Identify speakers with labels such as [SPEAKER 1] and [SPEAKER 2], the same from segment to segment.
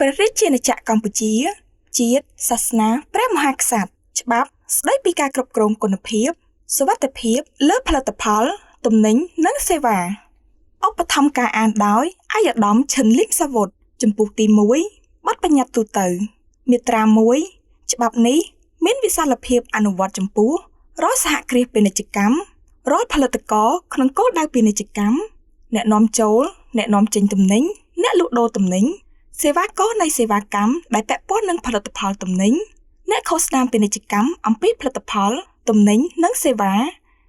[SPEAKER 1] ព្រះរាជាណាចក្រកម្ពុជាជាតិសាសនាព្រះមហាក្សត្រច្បាប់ស្តីពីការគ្រប់គ្រងគុណភាពសុវត្ថិភាពលើផលិតផលទំនិញនិងសេវាឧបត្ថម្ភការអានដោយអាយដាមឈិនលីមសាវុតចំពោះទី1បទបញ្ញត្តិទូទៅមាត្រា1ច្បាប់នេះមានវិសាលភាពអនុវត្តចំពោះរាល់សហគ្រាសពាណិជ្ជកម្មរាល់ផលិតករក្នុងគោលដៅពាណិជ្ជកម្មអ្នកនាំចូលអ្នកនាំចេញទំនិញអ្នកលក់ដូរទំនិញសេវាករនៃសេវាកម្មដែលពាក់ព័ន្ធនឹងផលិតផលទំនិញអ្នកឃោសនាពាណិជ្ជកម្មអំពីផលិតផលទំនិញនិងសេវា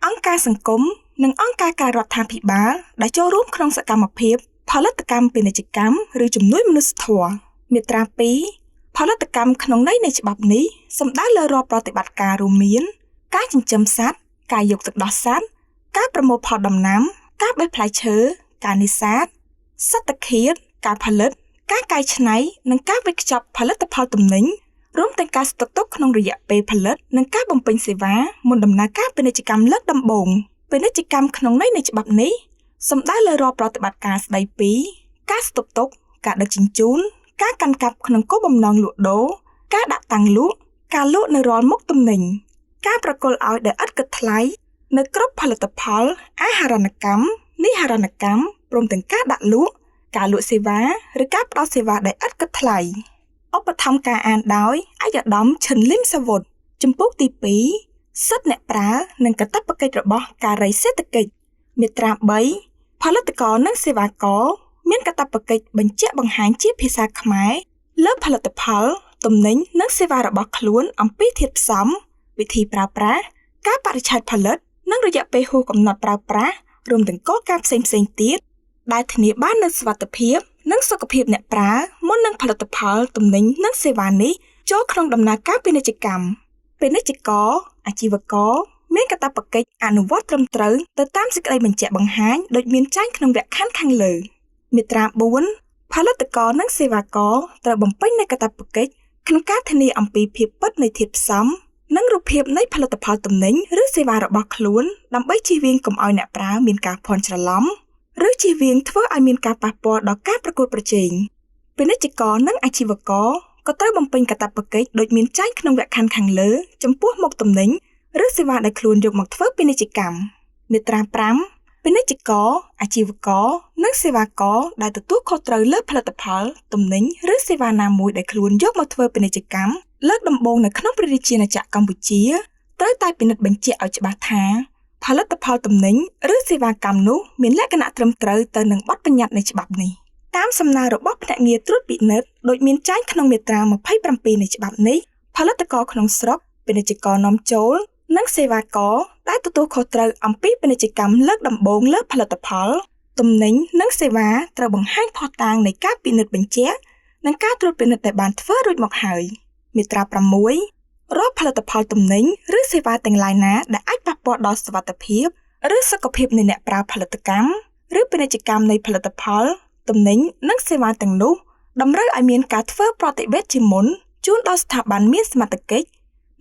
[SPEAKER 1] អង្គការសង្គមនិងអង្គការក្រៅរដ្ឋាភិបាលដែលចូលរួមក្នុងសកម្មភាពផលិតកម្មពាណិជ្ជកម្មឬជំនួយមនុស្សធម៌មាត្រា2ផលិតកម្មក្នុងន័យនៃច្បាប់នេះសំដៅលើរាល់ប្រតិបត្តិការរួមមានការចិញ្ចឹមសត្វការយកទឹកដោះសត្វការប្រមូលផលដំណាំការបេះផ្លែឈើការនេសាទសត្វតាឃាតការផលិតការកែច្នៃនិងការវេចខ្ចប់ផលិតផលទំនិញរួមទាំងការស្តុកទុកក្នុងរយៈពេលផលិតនិងការបំពេញសេវាមុនដំណើរការពាណិជ្ជកម្មលើកដំបូងពាណិជ្ជកម្មក្នុងន័យនៃច្បាប់នេះសំដៅលើរាល់ប្រតិបត្តិការស្តីពីការស្តុកទុកការដឹកជញ្ជូនការកាន់កាប់ក្នុងគោលបំណងលក់ដូរការដាក់តាំងលក់ការលក់នៅរាល់មុខទំនិញការប្រគល់ឲ្យដោយឥតគិតថ្លៃនៅគ្រប់ផលិតផលអាហារូបកម្មនិហិរញ្ញកម្មព្រមទាំងការដាក់លក់ការលក់សេវាឬការផ្ដល់សេវាដែលឥតគិតថ្លៃឧបត្ថម្ភការអានដោយអាយដាមឈិនលីមសាវុតចំពោះទី2សិទ្ធិអ្នកប្រើនិងកាតព្វកិច្ចរបស់ការីសេដ្ឋកិច្ចមាត្រា3ផលិតករនិងសេវាករមានកាតព្វកិច្ចបញ្ជាក់បង្ហាញជាភាសាខ្មែរលើផលិតផលទំនិញនិងសេវារបស់ខ្លួនអំពីធាតុផ្សំវិធីប្រើប្រាស់ការបរិច្ឆេទផលិតនិងរយៈពេលហួសកំណត់ប្រើប្រាស់រួមទាំងគោលការណ៍ផ្សេងៗទៀតដែលធានាបាននូវសុវត្ថិភាពនិងសុខភាពអ្នកប្រើមុននឹងផលិតផលទំនិញនិងសេវានេះចូលក្នុងដំណើរការពាណិជ្ជកម្មពាណិជ្ជករអាជីវករមានកាតព្វកិច្ចអនុវត្តត្រឹមត្រូវទៅតាមសេចក្តីបញ្ជាក់បង្ហាញដូចមានចែងក្នុងវគ្គខណ្ឌខាងលើមាត្រា4ផលិតករនិងសេវាករត្រូវបំពេញនូវកាតព្វកិច្ចក្នុងការធានាអំពីភាពពិតនៃធាតុផ្សំនិងរូបភាពនៃផលិតផលទំនិញឬសេវារបស់ខ្លួនដើម្បីជៀសវាងកុំឲ្យអ្នកប្រើមានការភ័ន្តច្រឡំឬជៀសវាងធ្វើឲ្យមានការប៉ះពាល់ដល់ការប្រកួតប្រជែងពាណិជ្ជករនិងអាជីវករក៏ត្រូវបំពេញកាតព្វកិច្ចដូចមានចែងក្នុងវគ្គខណ្ឌខាងលើចំពោះមុខទំនិញឬសេវាដែលខ្លួនយកមកធ្វើពាណិជ្ជកម្មមាត្រា5ពាណិជ្ជករអាជីវករនិងសេវាករដែលទទួលខុសត្រូវលើផលិតផលទំនិញឬសេវាណាមួយដែលខ្លួនយកមកធ្វើពាណិជ្ជកម្មលើកដំបូងនៅក្នុងព្រះរាជាណាចក្រកម្ពុជាត្រូវតែពិនិត្យបញ្ជាក់ឲ្យច្បាស់ថាផលិតផលទំនិញឬសេវាកម្មនោះមានលក្ខណៈត្រឹមត្រូវទៅនឹងបទបញ្ញត្តិនៃច្បាប់នេះតាមសំណើរបស់ភ្នាក់ងារត្រួតពិនិត្យដូចមានចែងក្នុងមាត្រា27នៃច្បាប់នេះផលិតករក្នុងស្រុកពាណិជ្ជករនាំចូលនិងសេវាករដែលទទួលខុសត្រូវអំពីពាណិជ្ជកម្មលើកដំបូងលើផលិតផលទំនិញនិងសេវាត្រូវបង្ហាញភស្តុតាងនៃការពិនិត្យបញ្ជាក់និងការត្រួតពិនិត្យដែលបានធ្វើរួចមកហើយមាត្រា6រាល់ផលិតផលទំនិញឬសេវាទាំងឡាយណាដែលអាចប៉ះពាល់ដល់សុវត្ថិភាពឬសុខភាពនៃអ្នកប្រើផលិតកម្មឬពាណិជ្ជកម្មនៃផលិតផលទំនិញនិងសេវាទាំងនោះតម្រូវឲ្យមានការធ្វើប្រតិវេត្តជាមុនជូនដល់ស្ថាប័នមានសមត្ថកិច្ច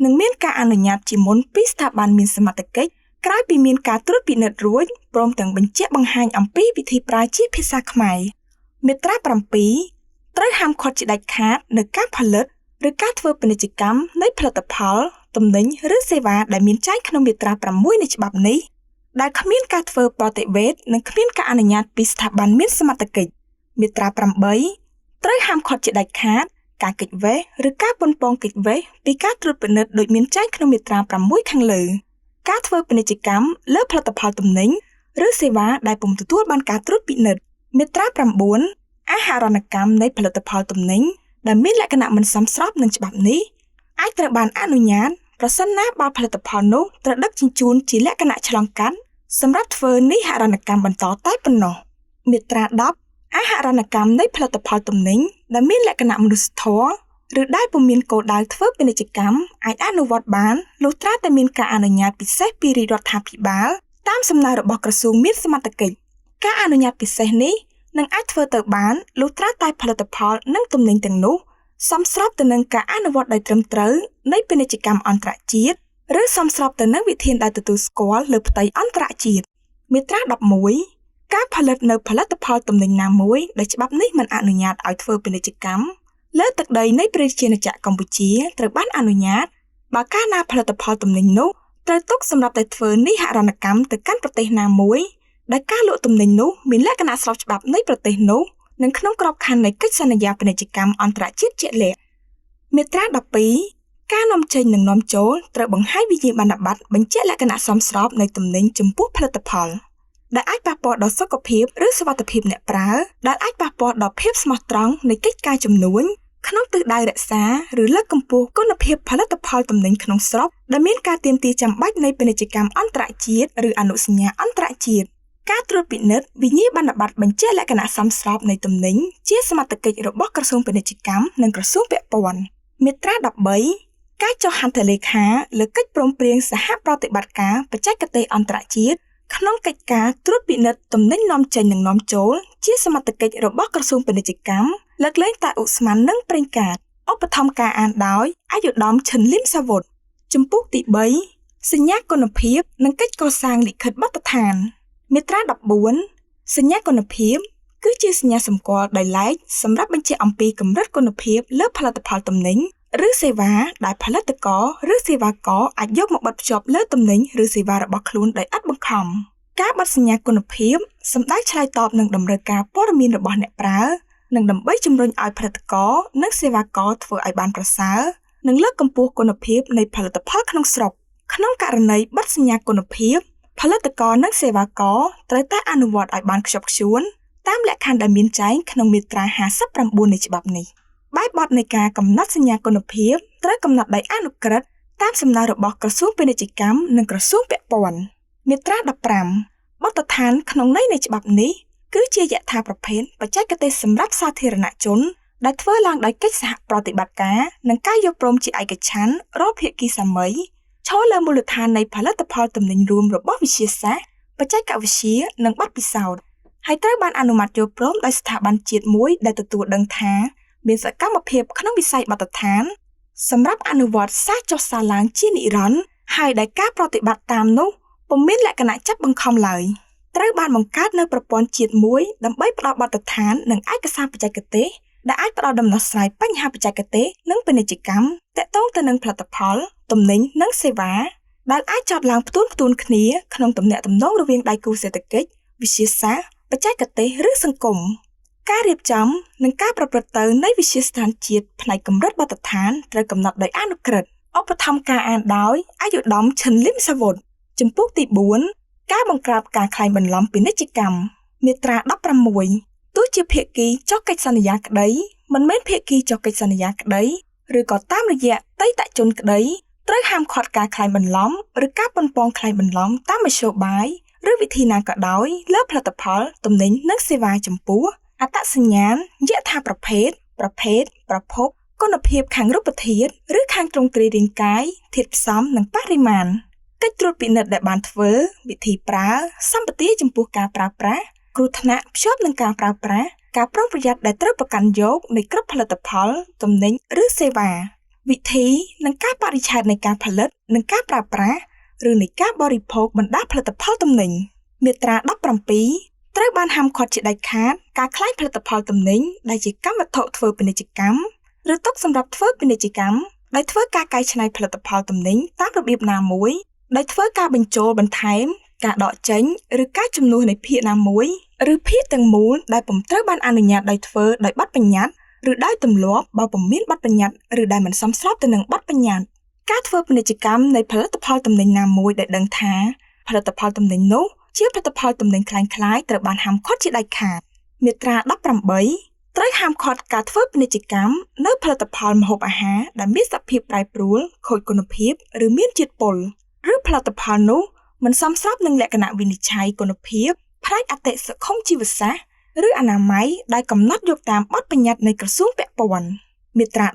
[SPEAKER 1] និងមានការអនុញ្ញាតជាមុនពីស្ថាប័នមានសមត្ថកិច្ចក្រោយពីមានការត្រួតពិនិត្យរួចព្រមទាំងបញ្ជាក់បង្ហាញអំពីវិធីប្រើជាភាសាខ្មែរមាត្រា7ត្រូវហាមឃាត់ជាដាច់ខាតនៅការផលិតឬការធ្វើពាណិជ្ជកម្មនៃផលិតផលទំនិញឬសេវាដែលមានចែងក្នុងមាត្រា6នៃច្បាប់នេះដែលគ្មានការធ្វើប្រតិវេត្តនិងគ្មានការអនុញ្ញាតពីស្ថាប័នមានសមត្ថកិច្ចមាត្រា8ត្រូវហាមឃាត់ជាដាច់ខាតការគេចវេះឬការប៉ុនប៉ងគេចវេះពីការត្រួតពិនិត្យដូចមានចែងក្នុងមាត្រា6ខាងលើការធ្វើពាណិជ្ជកម្មលើផលិតផលទំនិញឬសេវាដែលពុំទទួលបានការត្រួតពិនិត្យមាត្រា9អាហារូបកម្មនៃផលិតផលទំនិញដែលមានលក្ខណៈមិនសមស្របនឹងច្បាប់នេះអាចត្រូវបានអនុញ្ញាតប្រសិនណាបើផលិតផលនោះត្រូវដឹកជញ្ជូនជាលក្ខណៈឆ្លងកាត់សម្រាប់ធ្វើនិហិរញ្ញកម្មបន្តតែប៉ុណ្ណោះមាត្រា10អាហារូបកម្មនៃផលិតផលទំនិញដែលមានលក្ខណៈមនុស្សធម៌ឬដែលពុំមានគោលដៅធ្វើពាណិជ្ជកម្មអាចអនុវត្តបានលុះត្រាតែមានការអនុញ្ញាតពិសេសពីរាជរដ្ឋាភិបាលតាមសំណើរបស់ក្រសួងមានសមត្ថកិច្ចការអនុញ្ញាតពិសេសនេះនឹងអាចធ្វើទៅបានលុះត្រាតែផលិតផលនិងទំនិញទាំងនោះសមស្របទៅនឹងការអនុវត្តដោយត្រឹមត្រូវនៃពាណិជ្ជកម្មអន្តរជាតិឬសមស្របទៅនឹងវិធានដែលទទួលស្គាល់លើផ្ទៃអន្តរជាតិមាត្រា11ការផលិតនៅផលិតផលទំនិញណាមួយដែលច្បាប់នេះមិនអនុញ្ញាតឲ្យធ្វើពាណិជ្ជកម្ម លើទឹកដីនៃប្រជាជាតិកម្ពុជាត្រូវបានអនុញ្ញាតបើកាលណាផលិតផលទំនិញនោះត្រូវទុកសម្រាប់តែធ្វើនិហរណកម្មទៅកាន់ប្រទេសណាមួយដែលការលក់ទំនិញនោះមានលក្ខណៈស្របច្បាប់នៃប្រទេសនោះនិងក្នុងក្របខ័ណ្ឌនៃកិច្ចសន្យាពាណិជ្ជកម្មអន្តរជាតិជាក់លាក់មាត្រា12ការនាំចេញនិងនាំចូលត្រូវបង្ហាញវិញ្ញាបនបត្របញ្ជាក់លក្ខណៈសមស្របនៃទំនិញចំពោះផលិតផលដែលអាចប៉ះពាល់ដល់សុខភាពឬសុវត្ថិភាពអ្នកប្រើដែលអាចប៉ះពាល់ដល់ភាពស្មោះត្រង់នៃកិច្ចការជំនួញក្នុងទិសដៅរក្សាឬលើកកម្ពស់គុណភាពផលិតផលទំនិញក្នុងស្រុកដែលមានការទាមទារចាំបាច់នៃពាណិជ្ជកម្មអន្តរជាតិឬអនុសញ្ញាអន្តរជាតិការត្រួតពិនិត្យវិញ្ញាបនបត្របញ្ជាក់លក្ខណៈសមស្របនៃទំនិញជាសមត្ថកិច្ចរបស់ក្រសួងពាណិជ្ជកម្មនិងក្រសួងពាក់ព័ន្ធមាត្រា13ការចុះហត្ថលេខាលើកិច្ចព្រមព្រៀងសហប្រតិបត្តិការបច្ចេកទេសអន្តរជាតិក្នុងកិច្ចការត្រួតពិនិត្យទំនិញនាំចេញនិងនាំចូលជាសមត្ថកិច្ចរបស់ក្រសួងពាណិជ្ជកម្មលើកលែងតែឧស្ម័ននិងប្រេងកាតឧបត្ថម្ភការអានដោយអាយុត្តមឈិនលីមសាវុតជំពូកទី3សញ្ញាគុណភាពនិងកិច្ចកសាងលិខិតបទដ្ឋានមាត្រា14សញ្ញាគុណភាពគឺជាសញ្ញាសម្គាល់ដោយឡែកសម្រាប់បញ្ជាក់អំពីកម្រិតគុណភាពលើផលិតផលទំនិញឬសេវាដែលផលិតករឬសេវាករអាចយកមកបិទភ្ជាប់លើទំនិញឬសេវារបស់ខ្លួនដោយឥតបង្ខំការបិទសញ្ញាគុណភាពសំដៅឆ្លើយតបនឹងតម្រូវការព័ត៌មានរបស់អ្នកប្រើនិងដើម្បីជំរុញឲ្យផលិតករនិងសេវាករធ្វើឲ្យបានប្រសើរនិងលើកកម្ពស់គុណភាពនៃផលិតផលក្នុងស្រុកក្នុងករណីបិទសញ្ញាគុណភាពផលិតករនិងសេវាករត្រូវតែអនុវត្តឲ្យបានខ្ជាប់ខ្ជួនតាមលក្ខខណ្ឌដែលមានចែងក្នុងមាត្រា59នៃច្បាប់នេះបែបបទនៃការកំណត់សញ្ញាគុណភាពត្រូវកំណត់ដោយអនុក្រឹត្យតាមសំណើរបស់ក្រសួងពាណិជ្ជកម្មនិងក្រសួងពាក់ព័ន្ធមាត្រា15បទដ្ឋានក្នុងន័យនៃច្បាប់នេះគឺជាយថាប្រភេទបច្ចេកទេសសម្រាប់សាធារណជនដែលធ្វើឡើងដោយកិច្ចសហប្រតិបត្តិការនិងការយល់ព្រមជាឯកច្ឆន្ទរាល់ភាគីសាមីឈរលើមូលដ្ឋាននៃផលិតផលទំនិញរួមរបស់វិទ្យាសាស្ត្របច្ចេកវិទ្យានិងបទពិសោធន៍ហើយត្រូវបានអនុម័តយល់ព្រមដោយស្ថាប័នជាតិមួយដែលទទួលដឹងថាមានសកម្មភាពក្នុងវិស័យបទដ្ឋានសម្រាប់អនុវត្តសារចុះសារឡើងជានិរន្តរ៍ហើយដែលការប្រតិបត្តិតាមនោះពុំមានលក្ខណៈចាប់បង្ខំឡើយត្រូវបានបង្កើតនូវប្រព័ន្ធជាតិមួយដើម្បីផ្ដល់បទដ្ឋាននិងឯកសារបច្ចេកទេសដែលអាចផ្ដល់ដំណោះស្រាយបញ្ហាបច្ចេកទេសនិងពាណិជ្ជកម្មទាក់ទងទៅនឹងផលិតផលទំនិញនិងសេវាដែលអាចចោទឡើងផ្ទួនគ្នាក្នុងទំនាក់ទំនងរវាងដៃគូសេដ្ឋកិច្ចវិទ្យាសាស្ត្របច្ចេកទេសឬសង្គមការរៀបចំនិងការប្រព្រឹត្តទៅនៃវិទ្យាស្ថានជាតិផ្នែកកម្រិតបទដ្ឋានត្រូវកំណត់ដោយអនុក្រឹត្យឧបត្ថម្ភការអានដោយអាយុត្តមឈិនលីមសាវុតជំពូកទី4ការបង្ក្រាបការក្លែងបន្លំពាណិជ្ជកម្មមាត្រា16ទោះជាភាគីចុះកិច្ចសន្យាក្តីមិនមែនភាគីចុះកិច្ចសន្យាក្តីឬក៏តាមរយៈអតីតជនក្តីត្រូវហាមឃាត់ការក្លែងបន្លំឬការប៉ុនប៉ងក្លែងបន្លំតាមមធ្យោបាយឬវិធីណាក៏ដោយលើផលិតផលទំនិញនិងសេវាចំពោះអត្តសញ្ញាណយថាប្រភេទប្រភពគុណភាពខាងរូបធាតុឬខាងទ្រង់ទ្រាយរាងកាយធាតុផ្សំនិងបរិមាណកិច្ចត្រួតពិនិត្យដែលបានធ្វើវិធីប្រើសម្បទាចំពោះការប្រើប្រាស់គ្រោះថ្នាក់ភ្ជាប់នឹងការប្រើប្រាស់ការប្រុងប្រយ័ត្នដែលត្រូវប្រកាន់យកនៃគ្រប់ផលិតផលទំនិញឬសេវាវិធីនិងការបរិច្ឆេទនៃការផលិតនិងការប្រើប្រាស់ឬនៃការបរិភោគបណ្ដាផលិតផលទំនិញមាត្រា17ត្រូវបានហាមឃាត់ជាដាច់ខាតការក្លែងផលិតផលទំនិញដែលជាកម្មវត្ថុធ្វើពាណិជ្ជកម្មឬទុកសម្រាប់ធ្វើពាណិជ្ជកម្មដោយធ្វើការកែច្នៃផលិតផលទំនិញតាមរបៀបណាមួយដោយធ្វើការបញ្ចូលបន្ថែមការដកចេញឬការជំនួសនៃភាគណាមួយឬភាគទាំងមូលដែលពុំត្រូវបានអនុញ្ញាតដោយធ្វើដោយបទបញ្ញត្តិឬដោយទម្លាប់បើពុំមានបទបញ្ញត្តិឬដែលមិនសមស្របទៅនឹងបទបញ្ញត្តិការធ្វើពាណិជ្ជកម្មនៃផលិតផលទំនិញណាមួយដែលដឹងថាផលិតផលទំនិញនោះជាផលិតផលទំនិញคล้ายៗត្រូវបានហាមឃាត់ជាដាច់ខាតមាត្រា18ត្រូវហាមឃាត់ការធ្វើពាណិជ្ជកម្មនៅផលិតផលម្ហូបអាហារដែលមានសភាពប្រែប្រួលខូចគុណភាពឬមានជាតិពុលឬផលិតផលនោះមិនសមស្របនឹងលក្ខណៈវិនិច្ឆ័យគុណភាពផ្នែកអតិសង្គមជីវសាស្ត្រឬអនាម័យដែលកំណត់យកតាមបទបញ្ញត្តិនៃក្រសួងពាក់ព័ន្ធមាត្រា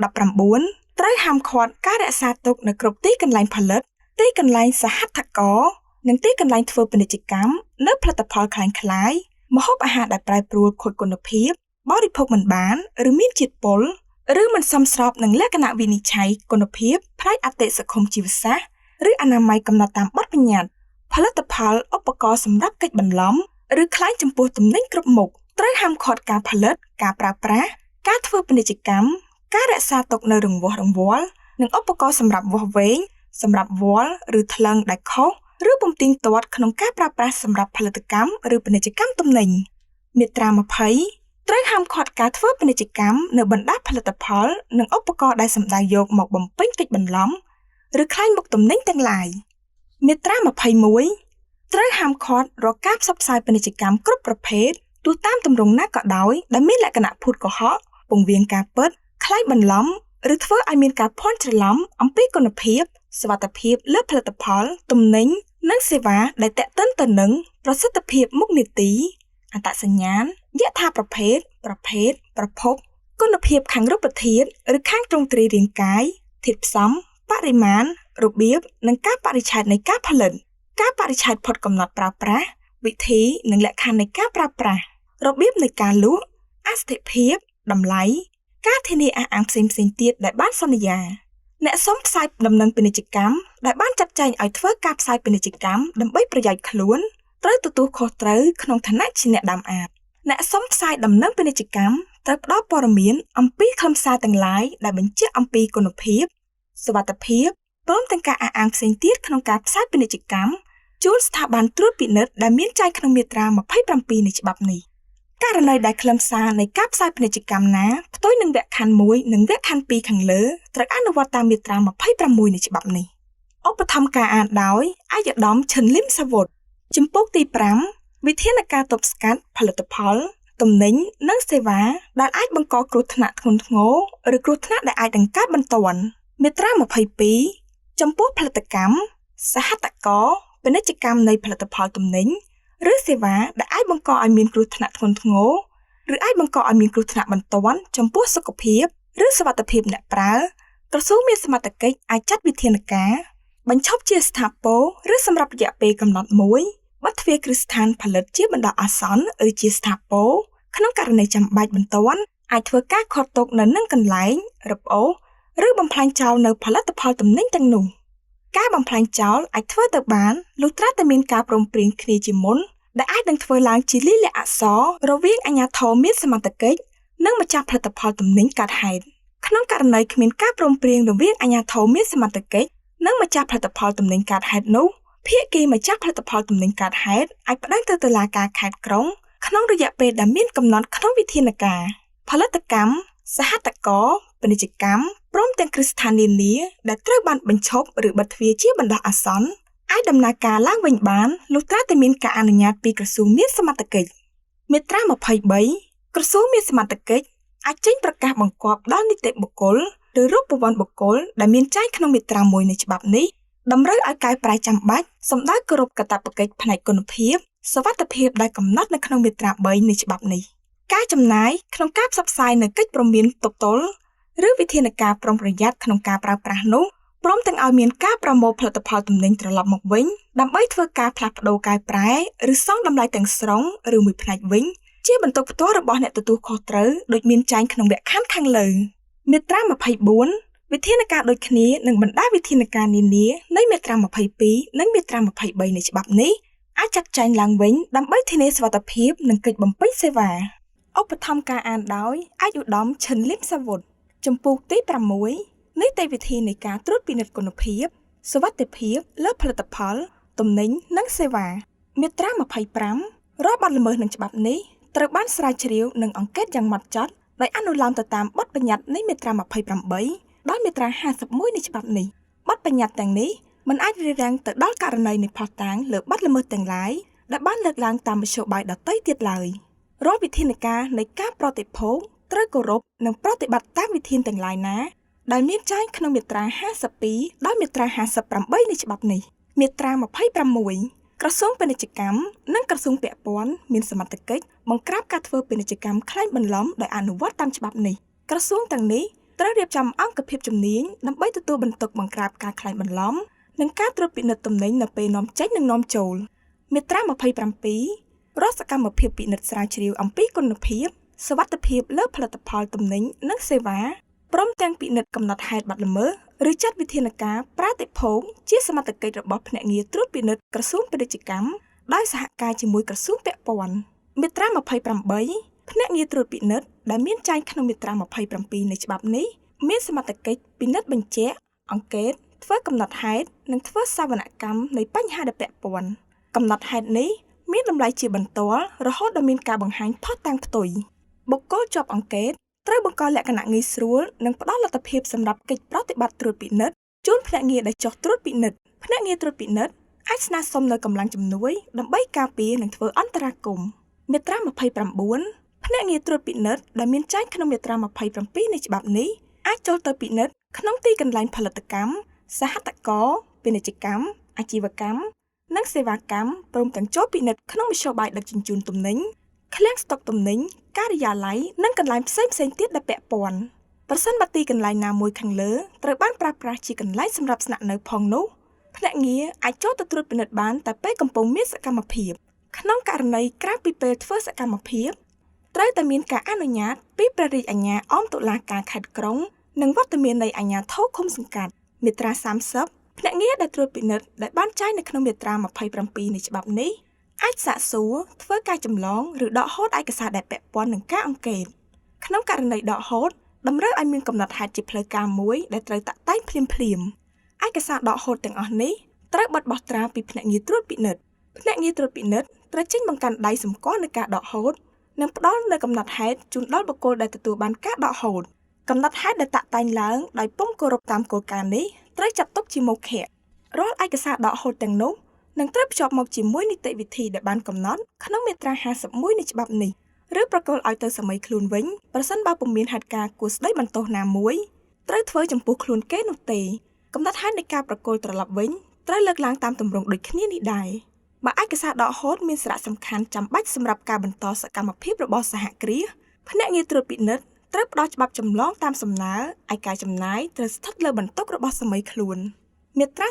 [SPEAKER 1] 19ត្រូវហាមឃាត់ការរក្សាទុកនៅគ្រប់ទីកន្លែងផលិតទីកន្លែងសហត្ថករនិងទីកន្លែងធ្វើពាណិជ្ជកម្មនៅផលិតផលคล้ายៗម្ហូបអាហារដែលប្រែប្រួលខូចគុណភាពបរិភោគមិនបានឬមានជាតិពុលឬមិនសមស្របនឹងលក្ខណៈវិនិច្ឆ័យគុណភាពផ្នែកអតិសង្គមជីវសាស្ត្រឬអនាម័យកំណត់តាមបទបញ្ញត្តិផលិតផលឧបករណ៍សម្រាប់កិច្ចបន្លំឬក្លែងចំពោះទំនិញគ្រប់មុខត្រូវហាមឃាត់ការផលិតការប្រើប្រាស់ការធ្វើពាណិជ្ជកម្ម ការរក្សាទុកនៅរង្វាស់រង្វាល់និងឧបករណ៍សម្រាប់វាស់វែងសម្រាប់វាល់ឬថ្លឹងដែលខុសឬពុំទៀងទាត់ក្នុងការប្រើប្រាស់សម្រាប់ផលិតកម្មឬពាណិជ្ជកម្មទំនិញមាត្រា20ត្រូវហាមឃាត់ការធ្វើពាណិជ្ជកម្មនៅបណ្ដាផលិតផលនិងឧបករណ៍ដែលសំដៅយកមកបំពេញកិច្ចបន្លំឬក្លែងមុខទំនិញទាំងឡាយមាត្រា21ត្រូវហាមឃាត់រាល់ការផ្សព្វផ្សាយពាណិជ្ជកម្មគ្រប់ប្រភេទទោះតាមទម្រង់ណាក៏ដោយដែលមានលក្ខណៈភូតកុហកពង្រៀនការពិតក្លែងបន្លំឬធ្វើឲ្យមានការភ័ន្តច្រឡំអំពីគុណភាពសុវត្ថិភាពលើផលិតផលទំនិញនិងសេវាដែលទាក់ទិនទៅនឹងប្រសិទ្ធភាពមុខនីតិអត្តសញ្ញាណយថាប្រភេទប្រភពគុណភាពខាងរូបធាតុឬខាងទ្រង់ទ្រាយរាងកាយធាតុផ្សំបរិមាណរបៀបនិងការបរិច្ឆេទនៃការផលិតការបរិច្ឆេទផុតកំណត់ប្រើប្រាស់វិធីនិងលក្ខខណ្ឌនៃការប្រើប្រាស់របៀបនៃការលក់អាស្ថិភាពតម្លៃការធានាអះអាងផ្សេងៗទៀតដែលបានសន្យាអ្នកសុំផ្សាយដំណឹងពាណិជ្ជកម្មដែលបានចាត់ចែងឲ្យធ្វើការផ្សាយពាណិជ្ជកម្មដើម្បីប្រយោជន៍ខ្លួនត្រូវទទួលខុសត្រូវក្នុងឋានៈជាអ្នកដាំអាតអ្នកសុំផ្សាយដំណឹងពាណិជ្ជកម្មត្រូវផ្ដល់ព័ត៌មានអំពីខ្លឹមសារទាំងឡាយដែលបញ្ជាក់អំពីគុណភាពសុវត្ថិភាពព្រមទាំងការអះអាងផ្សេងទៀតក្នុងការផ្សាយពាណិជ្ជកម្មជូនស្ថាប័នត្រួតពិនិត្យដែលមានចែងក្នុងមាត្រា27នៃច្បាប់នេះករណីដែលខ្លឹមសារនៃការផ្សាយពាណិជ្ជកម្មណាផ្ទុយនឹងវគ្គខណ្ឌ1និងវគ្គខណ្ឌ2ខាងលើត្រូវអនុវត្តតាមមាត្រា26នៃច្បាប់នេះឧបត្ថម្ភការអានដោយអាយដាមឈិនលឹមសាវុតជំពូកទី5វិធានការទប់ស្កាត់ផលិតផលទំនិញនិងសេវាដែលអាចបង្កគ្រោះថ្នាក់ធ្ងន់ធ្ងរឬគ្រោះថ្នាក់ដែលអាចនឹងកើតបន្ទាន់មាត្រា22ចំពោះផលិតកម្មសហតករពាណិជ្ជកម្មនៃផលិតផលទំនិញឬសេវាដែលអាចបង្កឲ្យមានគ្រោះថ្នាក់ធ្ងន់ធ្ងរឬអាចបង្កឲ្យមានគ្រោះថ្នាក់បន្ទាន់ចំពោះសុខភាពឬសុវត្ថិភាពអ្នកប្រើក្រសួងមានសមត្ថកិច្ចអាចចាត់វិធានការបញ្ឈប់ជាស្ថាពរឬសម្រាប់រយៈពេលកំណត់មួយបិទទ្វារគ្រឹះស្ថានផលិតជាបណ្ដោះអាសន្នឬជាស្ថាពរក្នុងករណីចាំបាច់បន្ទាន់អាចធ្វើការឃាត់ទុកនៅនឹងកន្លែងរឹបអូសឬបំផ្លាញចោលនៅផលិតផលទំនិញទាំងនោះការបំផ្លាញចោលអាចធ្វើទៅបានលុះត្រាតែមានការព្រមព្រៀងគ្នាជាមុនដែលអាចនឹងធ្វើឡើងជាលាយលក្ខណ៍អក្សររវាងអាជ្ញាធរមានសមត្ថកិច្ចនិងម្ចាស់ផលិតផលទំនិញកើតហេតុក្នុងករណីគ្មានការព្រមព្រៀងរវាងអាជ្ញាធរមានសមត្ថកិច្ចនិងម្ចាស់ផលិតផលទំនិញកើតហេតុនោះភាគីម្ចាស់ផលិតផលទំនិញកើតហេតុអាចប្តឹងទៅតុលាការខេត្តក្រុងក្នុងរយៈពេលដែលមានកំណត់ក្នុងវិធានការផលិតកម្មសហតករពាណិជ្ជកម្មព្រមទាំងគ្រឹះស្ថាននានាដែលត្រូវបានបញ្ឈប់ឬបិទទ្វារជាបណ្ដោះអាសន្នអាចដំណើរការឡើងវិញបានលុះត្រាតែមានការអនុញ្ញាតពីក្រសួងមានសមត្ថកិច្ចមាត្រា23ក្រសួងមានសមត្ថកិច្ចអាចចេញប្រកាសបង្គាប់ដល់នីតិបុគ្គលឬរូបវន្តបុគ្គលដែលមានចែងក្នុងមាត្រា1នៃច្បាប់នេះតម្រូវឲ្យកែប្រែចាំបាច់សម្ដៅគោរពកាតព្វកិច្ចផ្នែកគុណភាពសុវត្ថិភាពដែលកំណត់នៅក្នុងមាត្រា3នៃច្បាប់នេះការចំណាយក្នុងការផ្សព្វផ្សាយនៅកិច្ចព្រមានទប់ទល់ឬវិធានការប្រុងប្រយ័ត្នក្នុងការប្រើប្រាស់នោះព្រមទាំងឲ្យមានការប្រមូលផលិតផលទំនិញត្រឡប់មកវិញដើម្បីធ្វើការផ្លាស់ប្ដូរកែប្រែឬសងតម្លៃទាំងស្រុងឬមួយផ្នែកវិញជាបន្ទុកផ្ទាល់របស់អ្នកទទួលខុសត្រូវដូចមានចែងក្នុងវគ្គខណ្ឌខាងលើមាត្រា24វិធានការដូចគ្នានឹងបណ្ដាវិធានការនានានៃមាត្រា22និងមាត្រា23នៃច្បាប់នេះអាចចាត់ចែងឡើងវិញដើម្បីធានាសុវត្ថិភាពនិងកិច្ចបំពេញសេវាឧបត្ថម្ភការអានដោយអាយុដំឈិនលឹមសាវុតជំពូកទី6នីតិវិធីនៃការត្រួតពិនិត្យគុណភាពសុវត្ថិភាពលើផលិតផលទំនិញនិងសេវាមាត្រា25រាល់បទល្មើសនឹងច្បាប់នេះត្រូវបានស្រាវជ្រាវនិងអង្កេតយ៉ាងហ្មត់ចត់ដោយអនុលោមទៅតាមបទបញ្ញត្តិនៃមាត្រា28ដល់មាត្រា51នៃច្បាប់នេះបទបញ្ញត្តិទាំងនេះមិនអាចរារាំងទៅដល់ករណីនៃផុសតាងលើបទល្មើសទាំងឡាយដែលបានលើកឡើងតាមមធ្យោបាយដទៃទៀតឡើយរាល់វិធានការនៃការប្រតិភូត្រូវគោរពនិងប្រតិបត្តិតាមវិធានទាំងឡាយណាដែលមានចែងក្នុងមាត្រា52ដល់មាត្រា58នៃច្បាប់នេះមាត្រា26ក្រសួងពាណិជ្ជកម្មនិងក្រសួងពាក់ព័ន្ធមានសមត្ថកិច្ចបង្ក្រាបការធ្វើពាណិជ្ជកម្មក្លែងបន្លំដោយអនុវត្តតាមច្បាប់នេះក្រសួងទាំងនេះត្រូវរៀបចំអង្គភាពជំនាញដើម្បីទទួលបន្ទុកបង្ក្រាបការក្លែងបន្លំនិងការត្រួតពិនិត្យទំនិញនៅពេលនាំចេញនិងនាំចូលមាត្រា27រាល់សកម្មភាពពិនិត្យស្រាវជ្រាវអំពីគុណភាពសុវត្ថិភាពលើផលិតផលទំនិញនិងសេវាព្រមទាំងពិនិត្យកំណត់ហេតុបទល្មើសឬចាត់វិធានការប្រតិភូជាសមត្ថកិច្ចរបស់ភ្នាក់ងារត្រួតពិនិត្យក្រសួងពាណិជ្ជកម្មដោយសហការជាមួយក្រសួងពាក់ព័ន្ធមាត្រា28ភ្នាក់ងារត្រួតពិនិត្យដែលមានចែងក្នុងមាត្រា27នៃច្បាប់នេះ មានសមត្ថកិច្ចពិនិត្យបញ្ជាក់អង្កេតធ្វើកំណត់ហេតុនិងធ្វើសវនកម្មនៃបញ្ហាដែលពាក់ព័ន្ធកំណត់ហេតុនេះមានតម្លៃជាបន្ទាល់រហូតដល់មានការបង្ហាញភស្តុតាងផ្ទុយបុគ្គលជាប់អង្កេតត្រូវបង្កលក្ខណៈងាយស្រួលនិងផ្ដល់លទ្ធភាពសម្រាប់កិច្ចប្រតិបត្តិត្រួតពិនិត្យជូនភ្នាក់ងារដែលចុះត្រួតពិនិត្យភ្នាក់ងារត្រួតពិនិត្យអាចស្នើសុំនៅកម្លាំងជំនួយដើម្បីការពារនិងធ្វើអន្តរាគមន៍មាត្រា29ភ្នាក់ងារត្រួតពិនិត្យដែលមានចែងក្នុងមាត្រា27នៃច្បាប់នេះអាចចូលទៅពិនិត្យក្នុងទីកន្លែងផលិតកម្មសហតករពាណិជ្ជកម្មអាជីវកម្មនិងសេវាកម្មព្រមទាំងចូលពិនិត្យក្នុងមធ្យោបាយដឹកជញ្ជូនទំនិញឃ្លាំងស្តុកទំនិញការិយាល័យនិងកន្លែងផ្សេងៗទៀតដែលពាក់ព័ន្ធប្រសិនបើទីកន្លែងណាមួយខាងលើត្រូវបានប្រើប្រាស់ជាកន្លែងសម្រាប់ស្នាក់នៅផងនោះភ្នាក់ងារអាចចូលទៅត្រួតពិនិត្យបានតែពេលកំពុងមានសកម្មភាពក្នុងករណីក្រៅពីពេលធ្វើសកម្មភាពត្រូវតែមានការអនុញ្ញាតពីព្រះរាជអាជ្ញាអមតុលាការខេត្តក្រុងនិងវត្តមាននៃអាជ្ញាធរឃុំសង្កាត់មាត្រា30ភ្នាក់ងារដែលត្រួតពិនិត្យដែលបានចែងនៅក្នុងមាត្រា27នៃច្បាប់នេះអាចសាកសួរធ្វើការចម្លងឬដកហូតឯកសារដែលពាក់ព័ន្ធនឹងការអង្កេតក្នុងករណីដកហូតតម្រូវឲ្យមានកំណត់ហេតុជាផ្លូវការមួយដែលត្រូវតាក់តែងភ្លាមៗឯកសារដកហូតទាំងអស់នេះត្រូវបិទបោះត្រាពីភ្នាក់ងារត្រួតពិនិត្យភ្នាក់ងារត្រួតពិនិត្យត្រូវចេញបង្កាន់ដៃសម្គាល់នៃការដកហូតនិងផ្ដល់នូវកំណត់ហេតុជូនដល់បុគ្គលដែលទទួលបានការដកហូតកំណត់ហេតុដែលតាក់តែងឡើងដោយពុំគោរពតាមគោលការណ៍នេះត្រូវចាត់ទុកជាមុខខៈរាល់ឯកសារដកហូតទាំងនោះនឹងត្រូវភ្ជាប់មកជាមួយនីតិវិធីដែលបានកំណត់ក្នុងមាត្រា51នៃច្បាប់នេះឬប្រកល់ឲ្យទៅសម័យខ្លួនវិញប្រសិនបើពុំមានហេតុការណ៍គួរស្ដីបន្ទោសណាមួយត្រូវធ្វើចំពោះខ្លួនគេនោះទេកំណត់ហេតុនៃការប្រកល់ត្រឡប់វិញត្រូវលើកឡើងតាមទម្រង់ដូចគ្នានេះដែរបើឯកសារដកហូតមានសារៈសំខាន់ចាំបាច់សម្រាប់ការបន្តសកម្មភាពរបស់សហគ្រាសភ្នាក់ងារត្រួតពិនិត្យត្រូវផ្ដល់ច្បាប់ចម្លងតាមសំណើឯការចំណាយត្រូវស្ថិតលើបន្ទុករបស់សម័យខ្លួនមាត្រា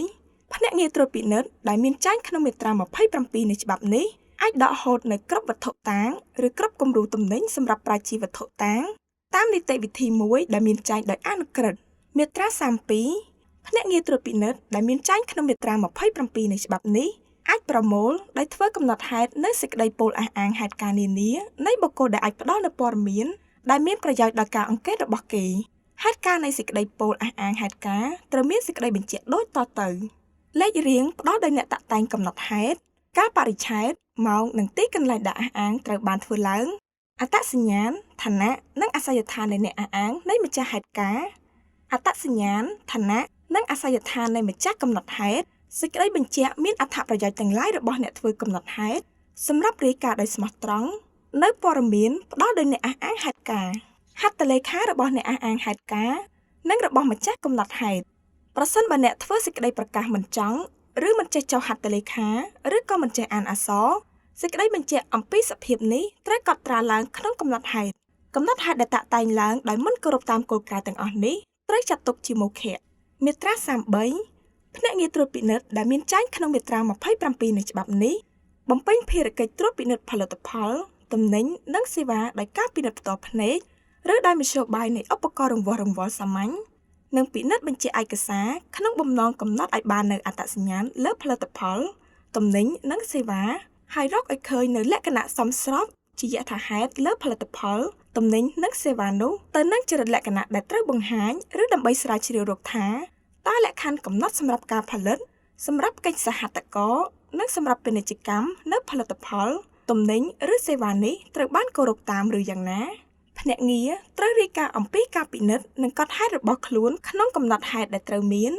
[SPEAKER 1] 31ភ្នាក់ងារត្រួតពិនិត្យដែលមានចែងក្នុងមាត្រា27នៃច្បាប់នេះអាចដកហូតនៅគ្រប់វត្ថុតាងឬគ្រប់គំរូទំនិញសម្រាប់ប្រើជាវត្ថុតាងតាមនីតិវិធីមួយដែលមានចែងដោយអនុក្រឹត្យមាត្រា32ភ្នាក់ងារត្រួតពិនិត្យដែលមានចែងក្នុងមាត្រា27នៃច្បាប់នេះអាចប្រមូលដោយធ្វើកំណត់ហេតុនៅសេចក្តីពោលអះអាងហេតុការណ៍នានានៃបុគ្គលដែលអាចផ្ដល់នូវព័ត៌មានដែលមានប្រយោជន៍ដល់ការអង្កេតរបស់គេហេតុការណ៍នៃសេចក្តីពោលអះអាងហេតុការណ៍ត្រូវមានសេចក្តីបញ្ជាក់ដូចតទៅលេខរៀងផ្ដល់ដោយអ្នកតាក់តែងកំណត់ហេតុកាលបរិច្ឆេទម៉ោងនិងទីកន្លែងដាក់អះអាងត្រូវបានធ្វើឡើងអត្តសញ្ញាណឋានៈនិងអាសយដ្ឋាននៃអ្នកអះអាងនៃម្ចាស់ហេតុការណ៍អត្តសញ្ញាណឋានៈនិងអាសយដ្ឋាននៃម្ចាស់កំណត់ហេតុសេចក្តីបញ្ជាក់មានអត្ថប្រយោជន៍ទាំងឡាយរបស់អ្នកធ្វើកំណត់ហេតុសម្រាប់រាយការណ៍ដោយស្មោះត្រង់នៅព័ត៌មានផ្ដល់ដោយអ្នកអះអាងហេតុការណ៍ហត្ថលេខារបស់អ្នកអះអាងហេតុការណ៍និងរបស់ម្ចាស់កំណត់ហេតុប្រសិនបើអ្នកធ្វើសេចក្តីប្រកាសមិនចង់ឬមិនចេះចុះហត្ថលេខាឬក៏មិនចេះអានអក្សរសេចក្តីបញ្ជាក់អំពីសភាពនេះត្រូវកត់ត្រាឡើងក្នុងកំណត់ហេតុកំណត់ហេតុដែលតាក់តែងឡើងដោយមិនគោរពតាមគោលការណ៍ទាំងអស់នេះត្រូវចាត់ទុកជាមុខខៈមាត្រា33ភ្នាក់ងារត្រួតពិនិត្យដែលមានចែងក្នុងមាត្រា27នៃច្បាប់នេះបំពេញភារកិច្ចត្រួតពិនិត្យផលិតផលទំនិញនិងសេវាដោយការពិនិត្យផ្ទាល់ភ្នែកឬដោយមធ្យោបាយនៃឧបករណ៍រង្វាស់រង្វល់សាមញ្ញនិងពិនិត្យបញ្ជាឯកសារក្នុងបំណងកំណត់ឲ្យបាននូវអត្តសញ្ញាណលើផលិតផលទំនិញនិងសេវាហើយរកឲ្យឃើញនៅលក្ខណៈសមស្របជាយថាហេតុលើផលិតផលទំនិញនិងសេវានោះទៅនឹងចរិតលក្ខណៈដែលត្រូវបង្ហាញឬដើម្បីស្រាវជ្រាវរកថាតើលក្ខខណ្ឌកំណត់សម្រាប់ការផលិតសម្រាប់កិច្ចសហតករនិងសម្រាប់ពាណិជ្ជកម្មនៅផលិតផលទំនិញឬសេវានេះត្រូវបានគោរពតាមឬយ៉ាងណាភ្នាក់ងារត្រូវរាយការណ៍អំពីការពិនិត្យនិងកត់ហេតុរបស់ខ្លួនក្នុងកំណត់ហេតុដែលត្រូវមាន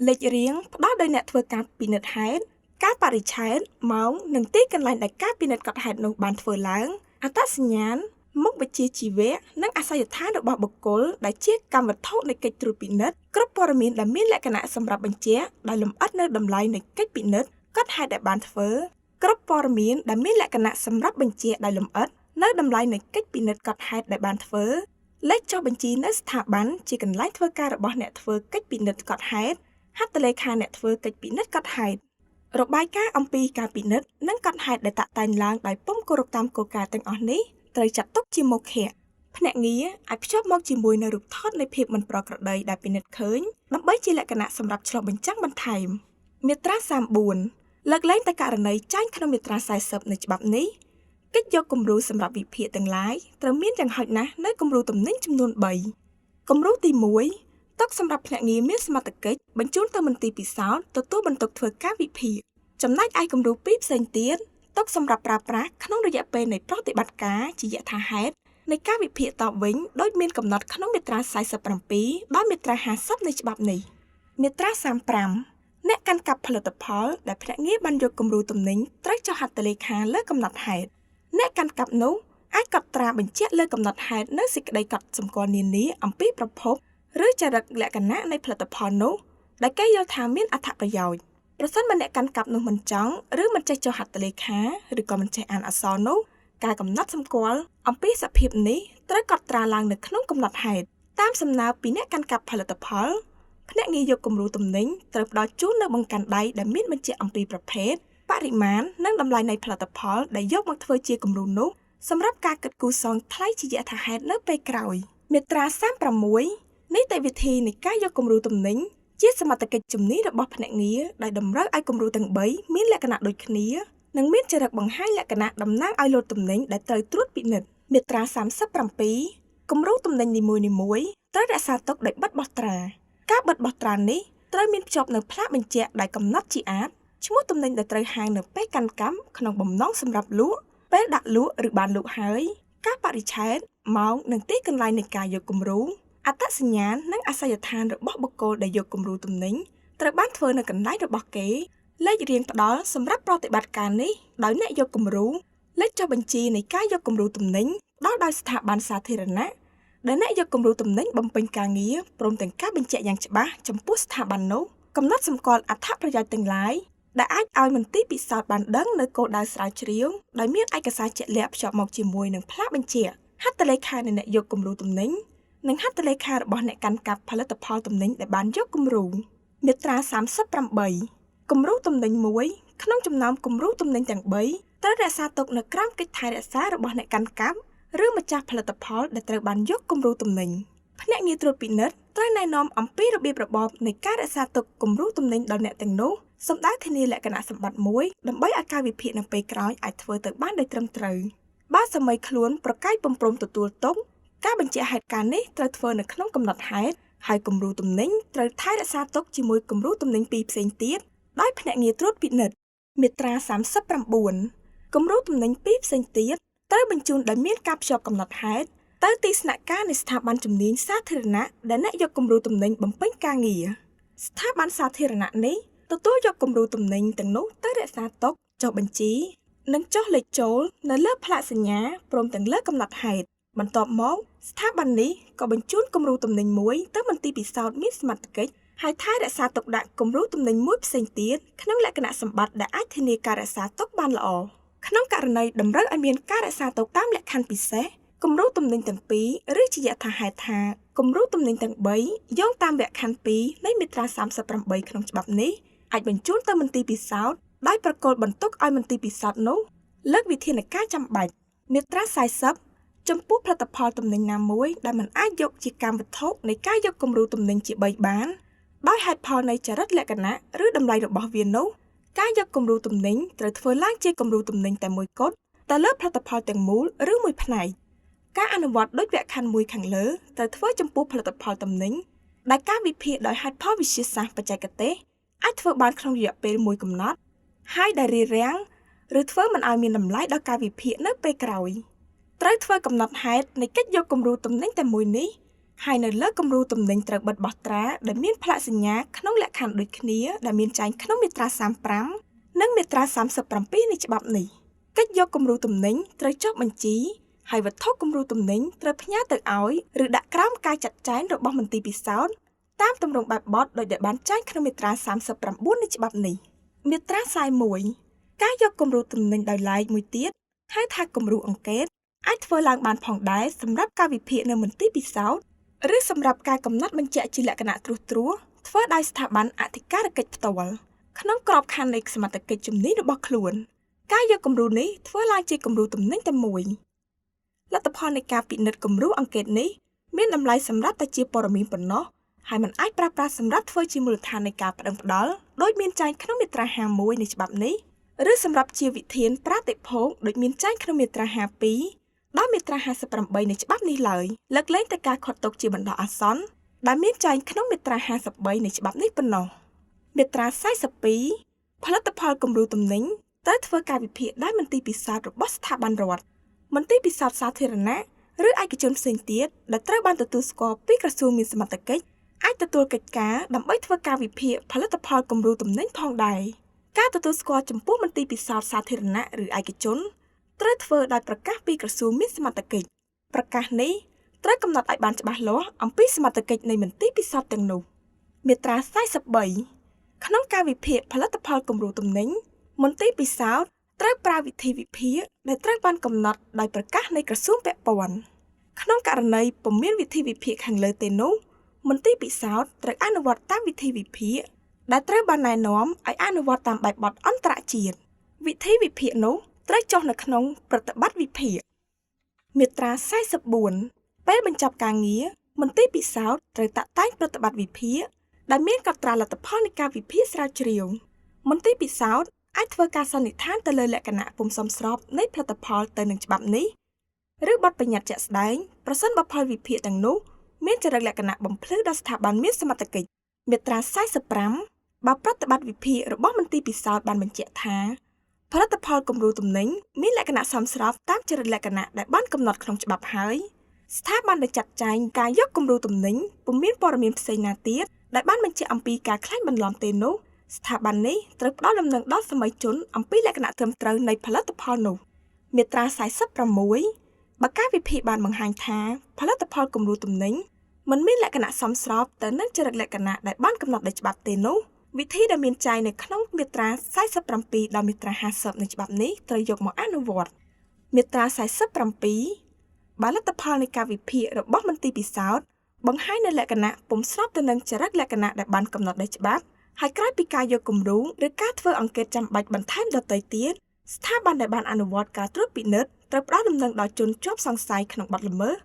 [SPEAKER 1] លេខរៀងផ្ដល់ដោយអ្នកធ្វើការពិនិត្យហេតុកាលបរិច្ឆេទម៉ោងនិងទីកន្លែងដែលការពិនិត្យកត់ហេតុនោះបានធ្វើឡើងអត្តសញ្ញាណមុខវិជ្ជាជីវៈនិងអាសយដ្ឋានរបស់បុគ្គលដែលជាកម្មវត្ថុនៃកិច្ចត្រួតពិនិត្យគ្រប់ព័ត៌មានដែលមានលក្ខណៈសម្រាប់បញ្ជាក់ដោយលម្អិតនៅតម្លៃនៃកិច្ចពិនិត្យកត់ហេតុដែលបានធ្វើគ្រប់ព័ត៌មានដែលមានលក្ខណៈសម្រាប់បញ្ជាក់ដោយលម្អិតនៅតម្លៃនៃកិច្ចពិនិត្យកត់ហេតុដែលបានធ្វើលេខចុះបញ្ជីនៅស្ថាប័នជាកន្លែងធ្វើការរបស់អ្នកធ្វើកិច្ចពិនិត្យកត់ហេតុហត្ថលេខាអ្នកធ្វើកិច្ចពិនិត្យកត់ហេតុរបាយការណ៍អំពីការពិនិត្យនិងកត់ហេតុដែលតាក់តែងឡើងដោយពុំគោរពតាមគោលការណ៍ទាំងអស់នេះត្រូវចាត់ទុកជាមុខខៈភ្នាក់ងារអាចភ្ជាប់មកជាមួយនៅរូបថតនៃភាពមិនប្រក្រតីដែលពិនិត្យឃើញដើម្បីជាលក្ខណៈសម្រាប់ឆ្លុះបញ្ចាំងបន្ថែមមាត្រា34លើកលែងតែករណីចែងក្នុងមាត្រា40នៃច្បាប់នេះកិច្ចយកគំរូសម្រាប់វិភាគទាំងឡាយត្រូវមានយ៉ាងហោចណាស់នៅគំរូទំនិញចំនួន3 គំរូទី1 តុសម្រាប់ភ្នាក់ងារមានសមត្ថកិច្ចបញ្ជូនទៅមន្ទីរពិសោធន៍ទទួលបន្ទុកធ្វើការវិភាគចំណែកឯគំរូ2ផ្សេងទៀតតុសម្រាប់ប្រើប្រាស់ក្នុងរយៈពេលនៃប្រតិបត្តិការជាយថាហេតុនៃការវិភាគតបវិញដោយមានកំណត់ក្នុងមាត្រា47ដល់មាត្រា50នៃច្បាប់នេះមាត្រា35អ្នកកាន់កាប់ផលិតផលដែលភ្នាក់ងារបានយកគំរូទំនិញត្រូវចុះហត្ថលេខាលើកំណត់ហេតុអ្នកកាន់កាប់នោះអាចកត់ត្រាបញ្ជាក់លើកំណត់ហេតុនៅសេចក្តីកត់សម្គាល់នានាអំពីប្រភពឬចរិតលក្ខណៈនៃផលិតផលនោះដែលគេយល់ថាមានអត្ថប្រយោជន៍ប្រសិនបើអ្នកកាន់កាប់នោះមិនចង់ឬមិនចេះចុះហត្ថលេខាឬក៏មិនចេះអានអក្សរនោះការកំណត់សម្គាល់អំពីសភាពនេះត្រូវកត់ត្រាឡើងនៅក្នុងកំណត់ហេតុតាមសំណើពីអ្នកកាន់កាប់ផលិតផលភ្នាក់ងារយកគំរូទំនិញត្រូវផ្ដល់ជូននៅបង្កាន់ដៃដែលមានបញ្ជាក់អំពីប្រភេទបរិមាណនិងតម្លៃនៃផលិតផលដែលយកមកធ្វើជាគំរូនោះសម្រាប់ការគិតគូរសងថ្លៃជាយថាហេតុនៅពេលក្រោយមាត្រា36នីតិវិធីនៃការយកគំរូទំនិញជាសមត្ថកិច្ចជំនាញរបស់ភ្នាក់ងារដែលតម្រូវឲ្យគំរូទាំង3មានលក្ខណៈដូចគ្នានិងមានចរិតបង្ហាញលក្ខណៈតំណាងឲ្យលោតទំនិញដែលត្រូវត្រួតពិនិត្យមាត្រា37គំរូទំនិញនីមួយៗត្រូវរក្សាទុកដោយបិទបោះត្រាការបិទបោះត្រានេះត្រូវមានភ្ជាប់នៅផ្លាកបញ្ជាក់ដែលកំណត់ជាអាចឈ្មោះទំនិញដែលត្រូវហាងនៅពេលកាន់កាប់ក្នុងបំណងសម្រាប់លក់ពេលដាក់លក់ឬបានលក់ហើយការបរិច្ឆេទម៉ោងនិងទីកន្លែងនៃការយកគំរូអត្តសញ្ញាណនិងអាសយដ្ឋានរបស់បុគ្គលដែលយកគំរូទំនិញត្រូវបានធ្វើនៅកន្លែងរបស់គេលេខរៀងផ្ដល់សម្រាប់ប្រតិបត្តិការនេះដោយអ្នកយកគំរូលេខចុះបញ្ជីនៃការយកគំរូទំនិញដល់ដោយស្ថាប័នសាធារណៈដែលអ្នកយកគំរូទំនិញបំពេញការងារព្រមទាំងការបញ្ជាក់យ៉ាងច្បាស់ចំពោះស្ថាប័ននោះកំណត់សម្គាល់អត្ថប្រយោជន៍ទាំងឡាយដែលអាចឲ្យមន្ទីរពិសោធន៍បានដឹងនៅគោលដៅស្រាវជ្រាវដោយមានឯកសារជាក់លាក់ភ្ជាប់មកជាមួយនឹងផ្លាកបញ្ជាក់ហត្ថលេខានៃអ្នកយកគំរូទំនិញនិងហត្ថលេខារបស់អ្នកកាន់កាប់ផលិតផលទំនិញដែលបានយកគំរូមាត្រា38គំរូទំនិញមួយក្នុងចំណោមគំរូទំនិញទាំង3ត្រូវរក្សាទុកនៅក្រោមកិច្ចថែរក្សារបស់អ្នកកាន់កាប់ឬម្ចាស់ផលិតផលដែលត្រូវបានយកគំរូទំនិញភ្នាក់ងារត្រួតពិនិត្យត្រូវណែនាំអំពីរបៀបរបបនៃការរក្សាទុកគំរូទំនិញដល់អ្នកទាំងនោះសម្ដៅធានាលក្ខណៈសម្បត្តិមួយដើម្បីឲ្យការវិភាគនៅពេលក្រោយអាចធ្វើទៅបានដោយត្រឹមត្រូវបើសមីខ្លួនប្រកែកពំព្រមទទួលទុកការបញ្ជាក់ហេតុការណ៍នេះត្រូវធ្វើនៅក្នុងកំណត់ហេតុហើយគំរូទំនិញត្រូវថែរក្សាទុកជាមួយគំរូទំនិញពីរផ្សេងទៀតដោយភ្នាក់ងារត្រួតពិនិត្យមាត្រា39គំរូទំនិញពីរផ្សេងទៀតត្រូវបញ្ជូនដោយមានការភ្ជាប់កំណត់ហេតុទៅទីស្នាក់ការនៃស្ថាប័នជំនាញសាធារណៈដែលអ្នកយកគំរូទំនិញបំពេញការងារស្ថាប័នសាធារណៈនេះទទួលយកគំរូទំនិញទាំងនោះទៅរក្សាទុកចុះបញ្ជីនិងចុះលេខចូលនៅលើផ្លាកសញ្ញាព្រមទាំងលើកំណត់ហេតុបន្ទាប់មកស្ថាប័ននេះក៏បញ្ជូនគំរូទំនិញមួយទៅមន្ទីរពិសោធន៍មានសមត្ថកិច្ចហើយថែរក្សាទុកដាក់គំរូទំនិញមួយផ្សេងទៀតក្នុងលក្ខណៈសម្បត្តិដែលអាចធានាការរក្សាទុកបានល្អក្នុងករណីតម្រូវឲ្យមានការរក្សាទុកតាមលក្ខខណ្ឌពិសេសគំរូទំនិញទាំងពីរឬជាយថាហេតុថាគំរូទំនិញទាំង3យោងតាមលក្ខខណ្ឌ2នៃមាត្រា38ក្នុងច្បាប់នេះអាចបញ្ជូនទៅមន្ទីរពិសោធន៍ដោយប្រគល់បន្ទុកឲ្យមន្ទីរពិសោធន៍នោះលើកវិធានការចាំបាច់មាត្រា40ចំពោះផលិតផលទំនិញណាមួយដែលមិនអាចយកជាកម្មវត្ថុនៃការយកគំរូទំនិញជា3បានដោយហេតុផលនៃចរិតលក្ខណៈឬតម្លៃរបស់វានោះការយកគំរូទំនិញត្រូវធ្វើឡើងជាគំរូទំនិញតែមួយគត់តែលើផលិតផលទាំងមូលឬមួយផ្នែកការអនុវត្តដោយវគ្គខណ្ឌមួយខាងលើត្រូវធ្វើចំពោះផលិតផលទំនិញដែលការវិភាគដោយហេតុផលវិទ្យាសាស្ត្របច្ចេកទេសអាចធ្វើបានក្នុងរយៈពេលមួយកំណត់ហើយដែលរារាំងឬធ្វើមិនឲ្យមានតម្លៃដល់ការវិភាគនៅពេលក្រោយត្រូវធ្វើកំណត់ហេតុនៃកិច្ចយកគំរូទំនិញតែមួយនេះហើយនៅលើគំរូទំនិញត្រូវបិទបោះត្រាដែលមានផ្លាកសញ្ញាក្នុងលក្ខខណ្ឌដូចគ្នាដែលមានចែងក្នុងមាត្រា35និងមាត្រា37នៃច្បាប់នេះកិច្ចយកគំរូទំនិញត្រូវចុះបញ្ជីហើយវត្ថុគំរូទំនិញត្រូវផ្ញើទៅឲ្យឬដាក់ក្រោមការចាត់ចែងរបស់មន្ទីរពិសោធន៍តាមទម្រង់បែបបទដោយដែលបានចែងក្នុងមាត្រា39នៃច្បាប់នេះមាត្រា41ការយកគំរូទំនិញដោយឡែកមួយទៀតហៅថាគំរូអង្កេតអាចធ្វើឡើងបានផងដែរសម្រាប់ការវិភាគនៅមន្ទីរពិសោធន៍ឬសម្រាប់ការកំណត់បញ្ជាក់ជាលក្ខណៈត្រួសត្រាសធ្វើដោយស្ថាប័នអធិការកិច្ចផ្ទាល់ក្នុងក្របខ័ណ្ឌនៃសមត្ថកិច្ចជំនាញរបស់ខ្លួនការយកគំរូនេះធ្វើឡើងជាគំរូទំនិញតែមួយលទ្ធផលនៃការពិនិត្យគំរូអង្កេតនេះមានតម្លៃសម្រាប់តែជាព័ត៌មានប៉ុណ្ណោះហើយมันអាចប្រើប្រាស់សម្រាប់ធ្វើជាមូលដ្ឋាននៃការប្តឹងផ្តល់ដោយមានចែងក្នុងមាត្រា51នៃច្បាប់នេះឬសម្រាប់ជាវិធានប្រតិភោគដូចមានចែងក្នុងមាត្រា52 ដោយមាត្រា58នៃច្បាប់នេះឡើយលើកលែងតែការខុសទុកជាបណ្ដោះអាសន្នដែលមានចែងក្នុងមាត្រា53នៃច្បាប់នេះប៉ុណ្ណោះមាត្រា42ផលិតផលគំរូទំនិញត្រូវធ្វើការវិភាគដោយមន្ទីរពិសោធន៍របស់ស្ថាប័នរដ្ឋមន្ទីរពិសោធន៍សាធារណៈឬឯកជនផ្សេងទៀតដែលត្រូវបានទទួលស្គាល់ពីក្រសួងមានសមត្ថកិច្ចអាចទទួលកិច្ចការដើម្បីធ្វើការវិភាគផលិតផលគំរូទំនិញផងដែរការទទួលស្គាល់ចំពោះមន្ទីរពិសោធន៍សាធារណៈឬឯកជនត្រូវធ្វើដោយប្រកាសពីក្រសួងមានសមត្ថកិច្ចប្រកាសនេះត្រូវកំណត់ឲ្យបានច្បាស់លាស់អំពីសមត្ថកិច្ចនៃមន្ទីរពិសោធន៍ទាំងនោះមាត្រា43ក្នុងការវិភាគផលិតផលគំរូទំនិញមន្ទីរពិសោធន៍ត្រូវប្រើវិធីវិភាគដែលត្រូវបានកំណត់ដោយប្រកាសនៃក្រសួងពាក់ព័ន្ធក្នុងករណីពុំមានវិធីវិភាគខាងលើទេនោះមន្ទីរពិសោធន៍ត្រូវអនុវត្តតាមវិធីវិភាគដែលត្រូវបានណែនាំឲ្យអនុវត្តតាមបែបបទអន្តរជាតិវិធីវិភាគនោះត្រូវចុះនៅក្នុងប្រតិបត្តិវិភាគមាត្រា44ពេលបញ្ចប់ការងារមន្ទីរពិសោធន៍ត្រូវតាក់តែងប្រតិបត្តិវិភាគដែលមានកត់ត្រាលទ្ធផលនៃការវិភាគស្រាវជ្រាវមន្ទីរពិសោធន៍អាចធ្វើការសន្និដ្ឋានទៅលើលក្ខណៈពុំសមស្របនៃផលិតផលទៅនឹងច្បាប់នេះឬបទបញ្ញត្តិជាក់ស្ដែងប្រសិនបើផលវិភាគទាំងនោះមានចរិតលក្ខណៈបំភ្លឺដល់ស្ថាប័នមានសមត្ថកិច្ចមាត្រា45បើប្រតិបត្តិវិភាគរបស់មន្ទីរពិសោធន៍បានបញ្ជាក់ថាផលិតផលគំរូទំនិញមានលក្ខណៈសមស្របតាមចរិតលក្ខណៈដែលបានកំណត់ក្នុងច្បាប់ហើយស្ថាប័នដែលចាត់ចែងការយកគំរូទំនិញពុំមានព័ត៌មានផ្សេងណាទៀតដែលបានបញ្ជាក់អំពីការក្លែងបន្លំទេនោះស្ថាប័ននេះត្រូវផ្ដល់ដំណឹងដល់សមាជិកអំពីលក្ខណៈត្រឹមត្រូវនៃផលិតផលនោះមាត្រា46បើការវិភាគបានបង្ហាញថាផលិតផលគំរូទំនិញមិនមានលក្ខណៈសមស្របទៅនឹងចរិតលក្ខណៈដែលបានកំណត់ដោយច្បាប់ទេនោះវិធីដែលមានចែងនៅក្នុងមាត្រា47ដល់មាត្រា50នៃច្បាប់នេះត្រូវយកមកអនុវត្តមាត្រា47បើលទ្ធផលនៃការវិភាគរបស់មន្ទីរពិសោធន៍បង្ហាញនៅលក្ខណៈពុំស្របទៅនឹងចរិតលក្ខណៈដែលបានកំណត់ដោយច្បាប់ហើយក្រោយពីការយកគំរូឬការធ្វើអង្កេតចាំបាច់បន្ថែមដទៃទៀតស្ថាប័នដែលបានអនុវត្តការត្រួតពិនិត្យត្រូវផ្ដល់ដំណឹងដល់ជនជាប់សង្ស័យក្នុងបទល្មើស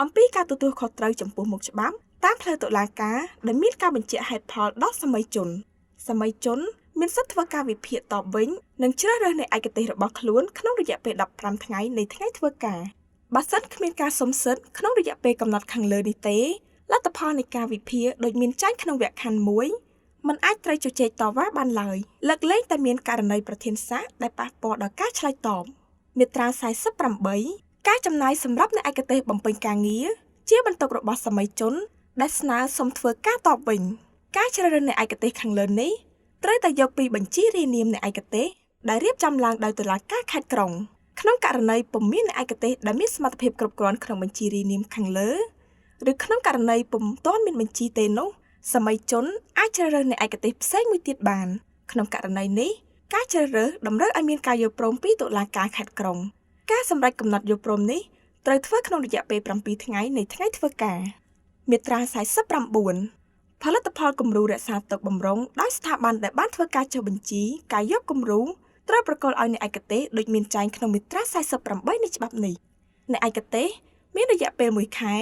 [SPEAKER 1] អំពីការទទួលខុសត្រូវចំពោះមុខច្បាប់តាមផ្លូវតុលាការដែលមានការបញ្ជាក់ហេតុផលដល់សមាជិកមានសិទ្ធិធ្វើការវិភាគតបវិញនិងជ្រើសរើសនៃឯកទេសរបស់ខ្លួនក្នុងរយៈពេល15ថ្ងៃនៃថ្ងៃធ្វើការបើសិនគ្មានការសុំសិទ្ធិក្នុងរយៈពេលកំណត់ខាងលើនេះទេលទ្ធផលនៃការវិភាគដូចមានចែងក្នុងវគ្គខណ្ឌ1มันអាចត្រូវជជែកតវ៉ាបានឡើយលើកលែងតែមានករណីប្រធានសាកដែលប៉ះពាល់ដល់ការឆ្លើយតបមាត្រា48ការចំណាយសម្រាប់អ្នកឯកទេសបំពេញការងារជាបន្ទុករបស់សមាជិកដែលស្នើសុំធ្វើការតបវិញការជ្រើសរើសអ្នកឯកទេសខាងលើនេះត្រូវតែយកពីបញ្ជីរាយនាមអ្នកឯកទេសដែលរៀបចំឡើងដោយតុលាការខេត្តក្រុងក្នុងករណីពុំមានអ្នកឯកទេសដែលមានសមត្ថភាពគ្រប់គ្រាន់ក្នុងបញ្ជីរាយនាមខាងលើឬក្នុងករណីពុំទាន់មានបញ្ជីទេនោះសមាជិកអាចជ្រើសរើសអ្នកឯកទេសផ្សេងមួយទៀតបានក្នុងករណីនេះការជ្រើសរើសតម្រូវឲ្យមានការយល់ព្រមពីតុលាការខេត្តក្រុងការសម្រេចកំណត់យល់ព្រមនេះត្រូវធ្វើក្នុងរយៈពេល7ថ្ងៃនៃថ្ងៃធ្វើការមាត្រា49ផលិតផលគំរូរក្សាទុកបម្រុងដោយស្ថាប័នដែលបានធ្វើការចុះបញ្ជីការយកគំរូត្រូវប្រកល់ឲ្យអ្នកឯកទេសដូចមានចែងក្នុងមាត្រា48នៃច្បាប់នេះអ្នកឯកទេសមានរយៈពេល1ខែ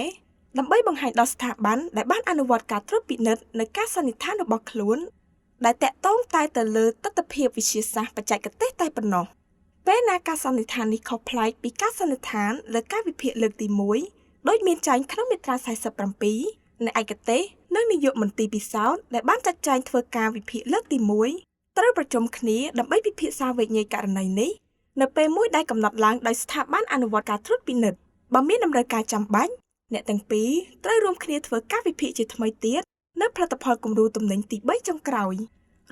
[SPEAKER 1] ដើម្បីបង្ហាញដល់ស្ថាប័នដែលបានអនុវត្តការត្រួតពិនិត្យនៅការសន្និដ្ឋានរបស់ខ្លួនដែលតាក់ទងតែទៅលើទស្សនវិជ្ជាវិទ្យាសាស្ត្របច្ចេកទេសតែប៉ុណ្ណោះពេលណាការសន្និដ្ឋាននេះខុសប្លែកពីការសន្និដ្ឋានលើការវិភាគលើកទី1ដោយមានចែងក្នុងមាត្រា47អ្នកឯកទេសនិងនាយកមន្ទីរពិសោធន៍ដែលបានចាត់ចែងធ្វើការវិភាគលើកទី1ត្រូវប្រជុំគ្នាដើម្បីពិភាក្សាវែកញែកករណីនេះនៅពេលមួយដែលកំណត់ឡើងដោយស្ថាប័នអនុវត្តការត្រួតពិនិត្យបើមានតម្រូវការចាំបាច់អ្នកទាំងពីរត្រូវរួមគ្នាធ្វើការវិភាគជាថ្មីទៀតនៅផលិតផលគំរូទំនិញទី3ចុងក្រោយ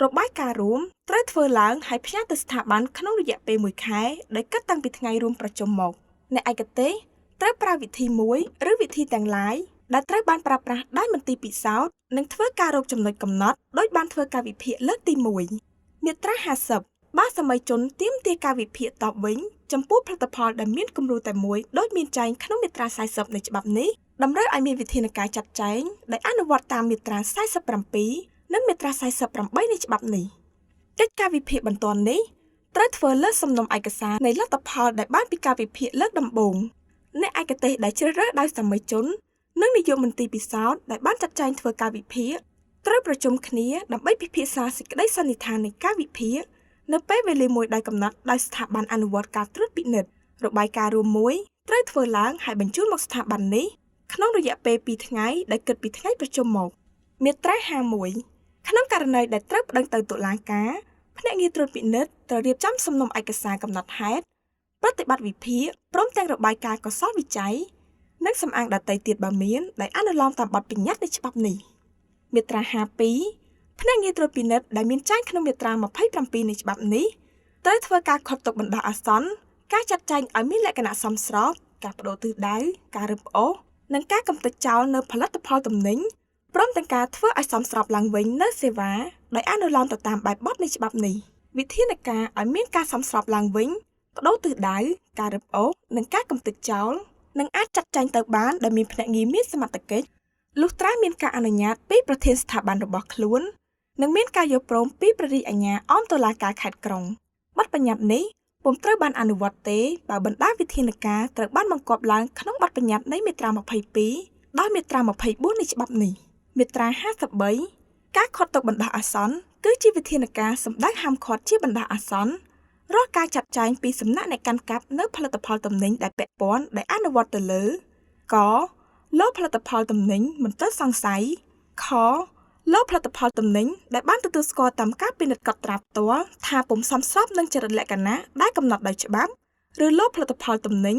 [SPEAKER 1] របាយការណ៍រួមត្រូវធ្វើឡើងហើយផ្ញើទៅស្ថាប័នក្នុងរយៈពេល1ខែដោយគិតតាំងពីថ្ងៃរួមប្រជុំមកអ្នកឯកទេសត្រូវប្រើវិធីមួយឬវិធីទាំងឡាយដែលត្រូវបានប្រើប្រាស់ដោយមន្ទីរពិសោធន៍និងធ្វើការរកចំណុចកំណត់ដោយបានធ្វើការវិភាគលើកទី1មាត្រា50បើសមាជិកទាមទារការវិភាគតបវិញចំពោះផលិតផលដែលមានគំរូតែមួយដោយមានចែងក្នុងមាត្រា40នៃច្បាប់នេះតម្រូវឲ្យមានវិធានការចាត់ចែងដែលអនុវត្តតាមមាត្រា47និងមាត្រា48នៃច្បាប់នេះកិច្ចការវិភាគបន្ទាន់នេះត្រូវធ្វើលើសំណុំឯកសារនៃលទ្ធផលដែលបានពីការវិភាគលើកដំបូងអ្នកឯកទេសដែលជ្រើសរើសដោយសមាជិកនិងនាយកមន្ទីរពិសោធន៍ដែលបានចាត់ចែងធ្វើការវិភាគត្រូវប្រជុំគ្នាដើម្បីពិភាក្សាសេចក្តីសន្និដ្ឋាននៃការវិភាគនៅពេលវេលាមួយដែលកំណត់ដោយស្ថាប័នអនុវត្តការត្រួតពិនិត្យរបាយការណ៍រួមមួយ ត្រូវធ្វើឡើងហើយបញ្ជូនមកស្ថាប័ននេះក្នុងរយៈពេល2ថ្ងៃដែលគិតពីថ្ងៃប្រជុំមកមាត្រា51ក្នុងករណីដែលត្រូវប្តឹងទៅតុលាការភ្នាក់ងារត្រួតពិនិត្យត្រូវរៀបចំសំណុំឯកសារកំណត់ហេតុប្រតិបត្តិវិភាគព្រមទាំងរបាយការណ៍កសលវិច័យនិងសំអាងដទៃទៀតបើមានដែលអនុលោមតាមបទបញ្ញត្តិនៃច្បាប់នេះមាត្រា52ភ្នាក់ងារត្រួតពិនិត្យដែលមានចែងក្នុងមាត្រា27នៃច្បាប់នេះត្រូវធ្វើការខុសទុកបណ្ដោះអាសន្នការចាត់ចែងឲ្យមានលក្ខណៈសមស្របការបដូរទិសដៅការរឹបអូសនិងការកំទេចចោលនៅផលិតផលទំនិញព្រមទាំងការធ្វើឲ្យសមស្របឡើងវិញនៅសេវាដោយអនុលោមទៅតាមបែបបទនៃច្បាប់នេះវិធានការឲ្យមានការសមស្របឡើងវិញបដូរទិសដៅការរឹបអូសនិងការកំទេចចោលនឹងអាចចាត់ចែងទៅបានដោយមានភ្នាក់ងារមានសមត្ថកិច្ចលុះត្រាមានការអនុញ្ញាតពីប្រធានស្ថាប័នរបស់ខ្លួននិងមានការយល់ព្រមពីព្រះរាជអាជ្ញាអមតុលាការខេត្តក្រុងបទបញ្ញត្តិនេះពុំត្រូវបានអនុវត្តទេបើបណ្ដាវិធានការត្រូវបានបង្គាប់ឡើងក្នុងបទបញ្ញត្តិនៃមាត្រា22ដល់មាត្រា24នៃច្បាប់នេះមាត្រា53ការឃាត់ទុកបណ្ដោះអាសន្នគឺជាវិធានការសម្ដៅហាមឃាត់ជាបណ្ដោះអាសន្នរាល់ការចាត់ចែងពីសំណាក់អ្នកកាន់កាប់នៅផលិតផលទំនិញដែលពាក់ព័ន្ធដែលអនុវត្តទៅលើកលើផលិតផលទំនិញមិនត្រូវសង្ស័យខលើផលិតផលទំនិញដែលបានទទួលស្គាល់តាមការពិនិត្យកត់ត្រាផ្ទាល់ថាពុំសមស្របនឹងចរិតលក្ខណៈដែលកំណត់ដោយច្បាប់ឬលើផលិតផលទំនិញ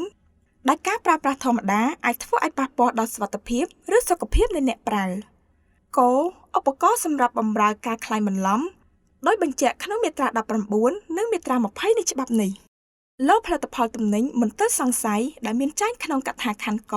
[SPEAKER 1] ដែលការប្រើប្រាស់ធម្មតាអាចធ្វើឲ្យប៉ះពាល់ដល់សុវត្ថិភាពឬសុខភាពនៃអ្នកប្រើកឧបករណ៍សម្រាប់បម្រើការក្លែងបន្លំដោយបញ្ជាក់ក្នុងមាត្រា19និងមាត្រា20នៃច្បាប់នេះលើផលិតផលទំនិញមិនត្រូវសង្ស័យដែលមានចែងក្នុងកថាខណ្ឌក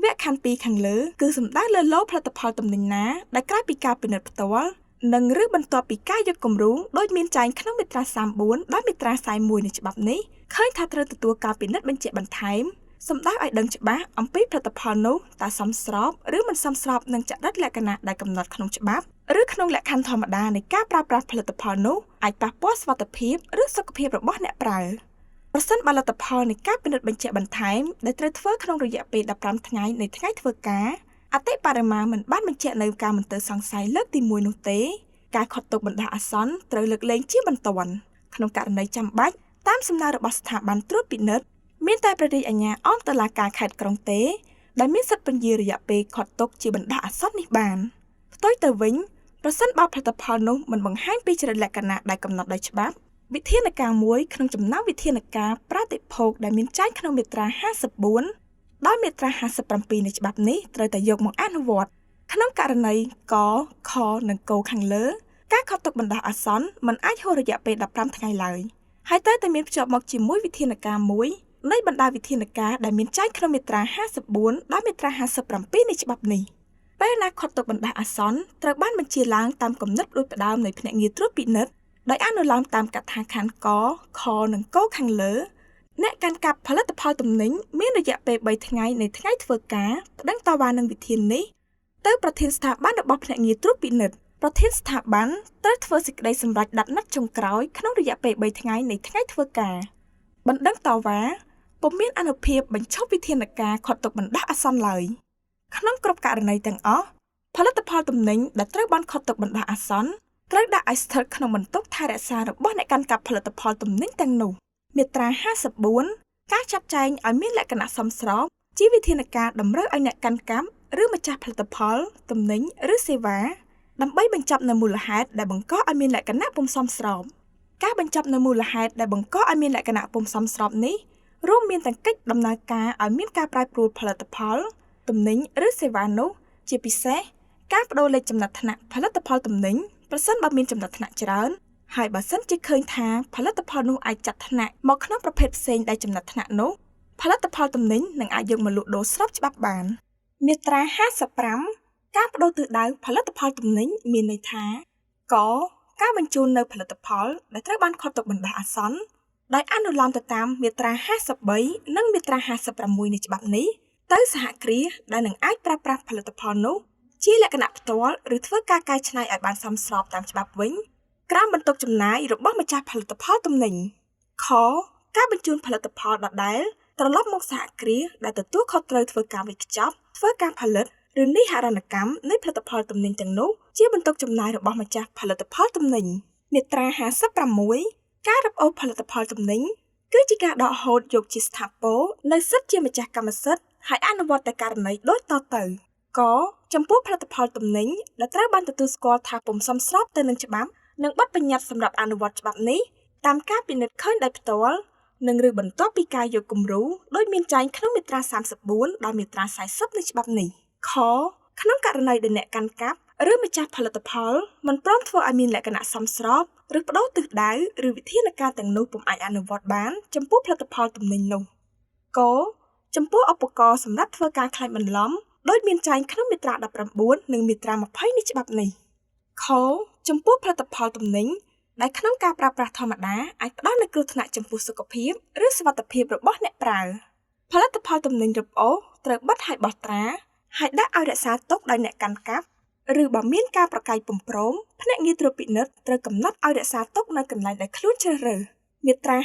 [SPEAKER 1] វគ្គខណ្ឌ2ខាងលើគឺសំដៅលើលោផលិតផលទំនិញណាដែលក្រោយពីការពិនិត្យផ្ទាល់និងឬបន្ទាប់ពីការយកគំរូដោយមានចែងក្នុងមាត្រា34ដល់មាត្រា41នៃច្បាប់នេះឃើញថាត្រូវទទួលការពិនិត្យបញ្ជាក់បន្ថែមសំដៅឲ្យដឹងច្បាស់អំពីផលិតផលនោះតើសមស្របឬមិនសមស្របនឹងចរិតលក្ខណៈដែលកំណត់ក្នុងច្បាប់ឬក្នុងលក្ខខណ្ឌធម្មតានៃការប្រើប្រាស់ផលិតផលនោះអាចប៉ះពាល់សុវត្ថិភាពឬសុខភាពរបស់អ្នកប្រើប្រសិនបើលទ្ធផលនៃការពិនិត្យបញ្ជាក់បន្ថែមដែលត្រូវធ្វើក្នុងរយៈពេល15ថ្ងៃនៃថ្ងៃធ្វើការអតិបរមាមិនបានបញ្ជាក់នៅការមន្ទិលសង្ស័យលើកទី1នោះទេការខុសទុកបណ្ដោះអាសន្នត្រូវលើកលែងជាបន្ទាន់ក្នុងករណីចាំបាច់តាមសំណើរបស់ស្ថាប័នត្រួតពិនិត្យមានតែព្រះរាជអាជ្ញាអមតុលាការខេត្តក្រុងទេដែលមានសិទ្ធិពន្យារយៈពេលខុសទុកជាបណ្ដោះអាសន្ននេះបានផ្ទុយទៅវិញប្រសិនបើផលិតផលនោះមិនបង្ហាញពីចរិតលក្ខណៈដែលកំណត់ដោយច្បាប់វិធានការមួយក្នុងចំណោមវិធានការប្រតិភោគដែលមានចែងក្នុងមាត្រា54ដល់មាត្រា57នៃច្បាប់នេះត្រូវតែយកមកអនុវត្តក្នុងករណីកខនិងកខាងលើការខុសទុកបណ្ដោះអាសន្នមិនអាចហួសរយៈពេល15ថ្ងៃឡើយហើយត្រូវតែមានភ្ជាប់មកជាមួយវិធានការមួយនៃបណ្ដាវិធានការដែលមានចែងក្នុងមាត្រា54ដល់មាត្រា57នៃច្បាប់នេះពេលណាខុសទុកបណ្ដោះអាសន្នត្រូវបានបញ្ជាឡើងតាមគំនិតដូចផ្ដើមនៃភ្នាក់ងារត្រួតពិនិត្យដោយអនុលោមតាមកថាខណ្ឌកខនិងកខាងលើអ្នកកាន់កាប់ផលិតផលទំនិញមានរយៈពេល3ថ្ងៃនៃថ្ងៃធ្វើការប្តឹងតវ៉ានឹងវិធាននេះទៅប្រធានស្ថាប័នរបស់ភ្នាក់ងារត្រួតពិនិត្យប្រធានស្ថាប័នត្រូវធ្វើសេចក្តីសម្រេចដាក់ណាត់ចុងក្រោយក្នុងរយៈពេល3ថ្ងៃនៃថ្ងៃធ្វើការបណ្ដឹងតវ៉ាពុំមានអនុភាពបញ្ឈប់វិធានការខុសទុកបណ្ដោះអាសន្នឡើយក្នុងគ្រប់ករណីទាំងអស់ផលិតផលទំនិញដែលត្រូវបានខុសទុកបណ្ដោះអាសន្នត្រូវដាក់ឲ្យស្ថិតក្នុងបន្ទប់ថែរក្សារបស់អ្នកកាន់កាប់ផលិតផលទំនិញទាំងនោះមាត្រា54ការចាត់ចែងឲ្យមានលក្ខណៈសមស្របជាវិធានការតម្រូវឲ្យអ្នកកាន់កាប់ឬម្ចាស់ផលិតផលទំនិញឬសេវាដើម្បីបញ្ចប់នៅមូលហេតុដែលបង្កឲ្យមានលក្ខណៈពុំសមស្របការបញ្ចប់នៅមូលហេតុដែលបង្កឲ្យមានលក្ខណៈពុំសមស្របនេះរួមមានទាំងកិច្ចដំណើរការឲ្យមានការប្រែប្រួលផលិតផលទំនិញឬសេវានោះជាពិសេសការប្តូរលេខចំណាត់ថ្នាក់ផលិតផលទំនិញប្រសិនបើមានចំណាត់ថ្នាក់ច្រើនហើយបើសិនជាឃើញថាផលិតផលនោះអាចចាត់ថ្នាក់មកក្នុងប្រភេទផ្សេងដែលចំណាត់ថ្នាក់នោះផលិតផលទំនិញនឹងអាចយកមកលក់ដូរស្របច្បាប់បានមាត្រា55ការប្តូរទិសដៅផលិតផលទំនិញមានន័យថាកការបញ្ជូននៅផលិតផលដែលត្រូវបានខុសទុកបណ្ដោះអាសន្នដោយអនុលោមទៅតាមមាត្រា53និងមាត្រា56នៃច្បាប់នេះទៅសហគ្រាសដែលនឹងអាចប្រើប្រាស់ផលិតផលនោះជាលក្ខណៈផ្ទាល់ឬធ្វើការកែច្នៃឲ្យបានសមស្របតាមច្បាប់វិញក្រោមបន្ទុកចំណាយរបស់ម្ចាស់ផលិតផលទំនិញខការបញ្ជូនផលិតផលដដែលត្រឡប់មកសហគ្រាសដែលទទួលខុសត្រូវធ្វើការវេចខ្ចប់ធ្វើការផលិតឬនិហរណកម្មនៃផលិតផលទំនិញទាំងនោះជាបន្ទុកចំណាយរបស់ម្ចាស់ផលិតផលទំនិញមាត្រា56ការរឹបអូសផលិតផលទំនិញ គឺជាការដកហូតយកជាស្ថាពរនៅសិទ្ធិជាម្ចាស់កម្មសិទ្ធិហើយអនុវត្តតែករណីដូចតទៅកចំពោះផលិតផលទំនិញដែលត្រូវបានទទួលស្គាល់ថាពុំសមស្របទៅនឹងច្បាប់និងបទបញ្ញត្តិសម្រាប់អនុវត្តច្បាប់នេះតាមការពិនិត្យឃើញដោយផ្ទាល់និងឬបន្ទាប់ពីការយកគំរូដោយមានចែងក្នុងមាត្រា34ដល់មាត្រា40នៃច្បាប់នេះខក្នុងករណីដែលអ្នកកាន់កាប់ឬម្ចាស់ផលិតផលមិនព្រមធ្វើឲ្យមានលក្ខណៈសមស្របឬបដូរទិសដៅឬវិធានការទាំងនោះពុំអាចអនុវត្តបានចំពោះផលិតផលទំនិញនោះកចំពោះឧបករណ៍សម្រាប់ធ្វើការខ្លាញ់បន្លំដោយមានចែងក្នុងមាត្រា19និងមាត្រា20នៃច្បាប់នេះខចំពោះផលិតផលទំនិញដែលក្នុងការប្រើប្រាស់ធម្មតាអាចផ្ដល់នូវគ្រោះថ្នាក់ចំពោះសុខភាពឬសុវត្ថិភាពរបស់អ្នកប្រើផលិតផលទំនិញរឹបអូសត្រូវបិទហើយបោះត្រាហើយដាក់ឲ្យរក្សាទុកដោយអ្នកកាន់កាប់ឬបើមានការប្រកែកពុំព្រមភ្នាក់ងារត្រួតពិនិត្យត្រូវកំណត់ឲ្យរក្សាទុកនៅកន្លែងដែលខ្លួនជ្រើសរើសមាត្រា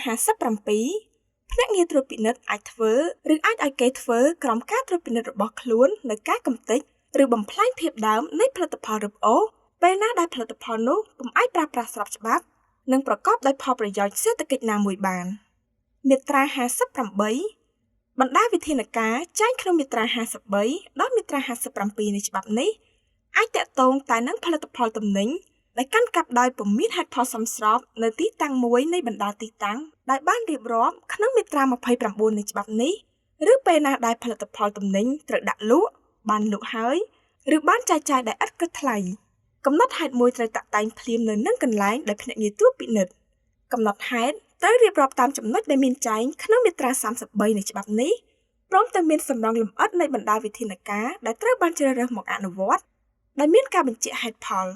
[SPEAKER 1] 57ភ្នាក់ងារត្រួតពិនិត្យអាចធ្វើឬអាចឲ្យគេធ្វើក្រោមការត្រួតពិនិត្យរបស់ខ្លួននៅការកំទេចឬបំផ្លាញភាពដើមនៃផលិតផលរឹបអូសពេលណាដែលផលិតផលនោះពុំអាចប្រើប្រាស់ស្របច្បាប់និងប្រកបដោយផលប្រយោជន៍សេដ្ឋកិច្ចណាមួយបានមាត្រា58បណ្ដាវិធានការចែងក្នុងមាត្រា53ដល់មាត្រា57នៃច្បាប់នេះអាចតាក់ទងតែនឹងផលិតផលទំនិញដែលកាន់កាប់ដោយពុំមានហេតុផលសមស្របនៅទីតាំងមួយនៃបណ្ដាទីតាំងដែលបានរៀបរាប់ក្នុងមាត្រា29នៃច្បាប់នេះឬពេលណាដែលផលិតផលទំនិញត្រូវដាក់លក់បានលក់ហើយឬបានចែកចាយដោយឥតគិតថ្លៃកំណត់ហេតុមួយត្រូវតាក់តែងភ្លាមនៅនឹងកន្លែងដែលភ្នាក់ងារត្រួតពិនិត្យកំណត់ហេតុត្រូវរៀបរាប់តាមចំណុចដែលមានចែងក្នុងមាត្រា33នៃច្បាប់នេះព្រមទាំងមានសម្រងលម្អិតនៃបណ្ដាវិធានការដែលត្រូវបានជ្រើសរើសមកអនុវត្តដែលមានការបញ្ជាក់ហេតុផល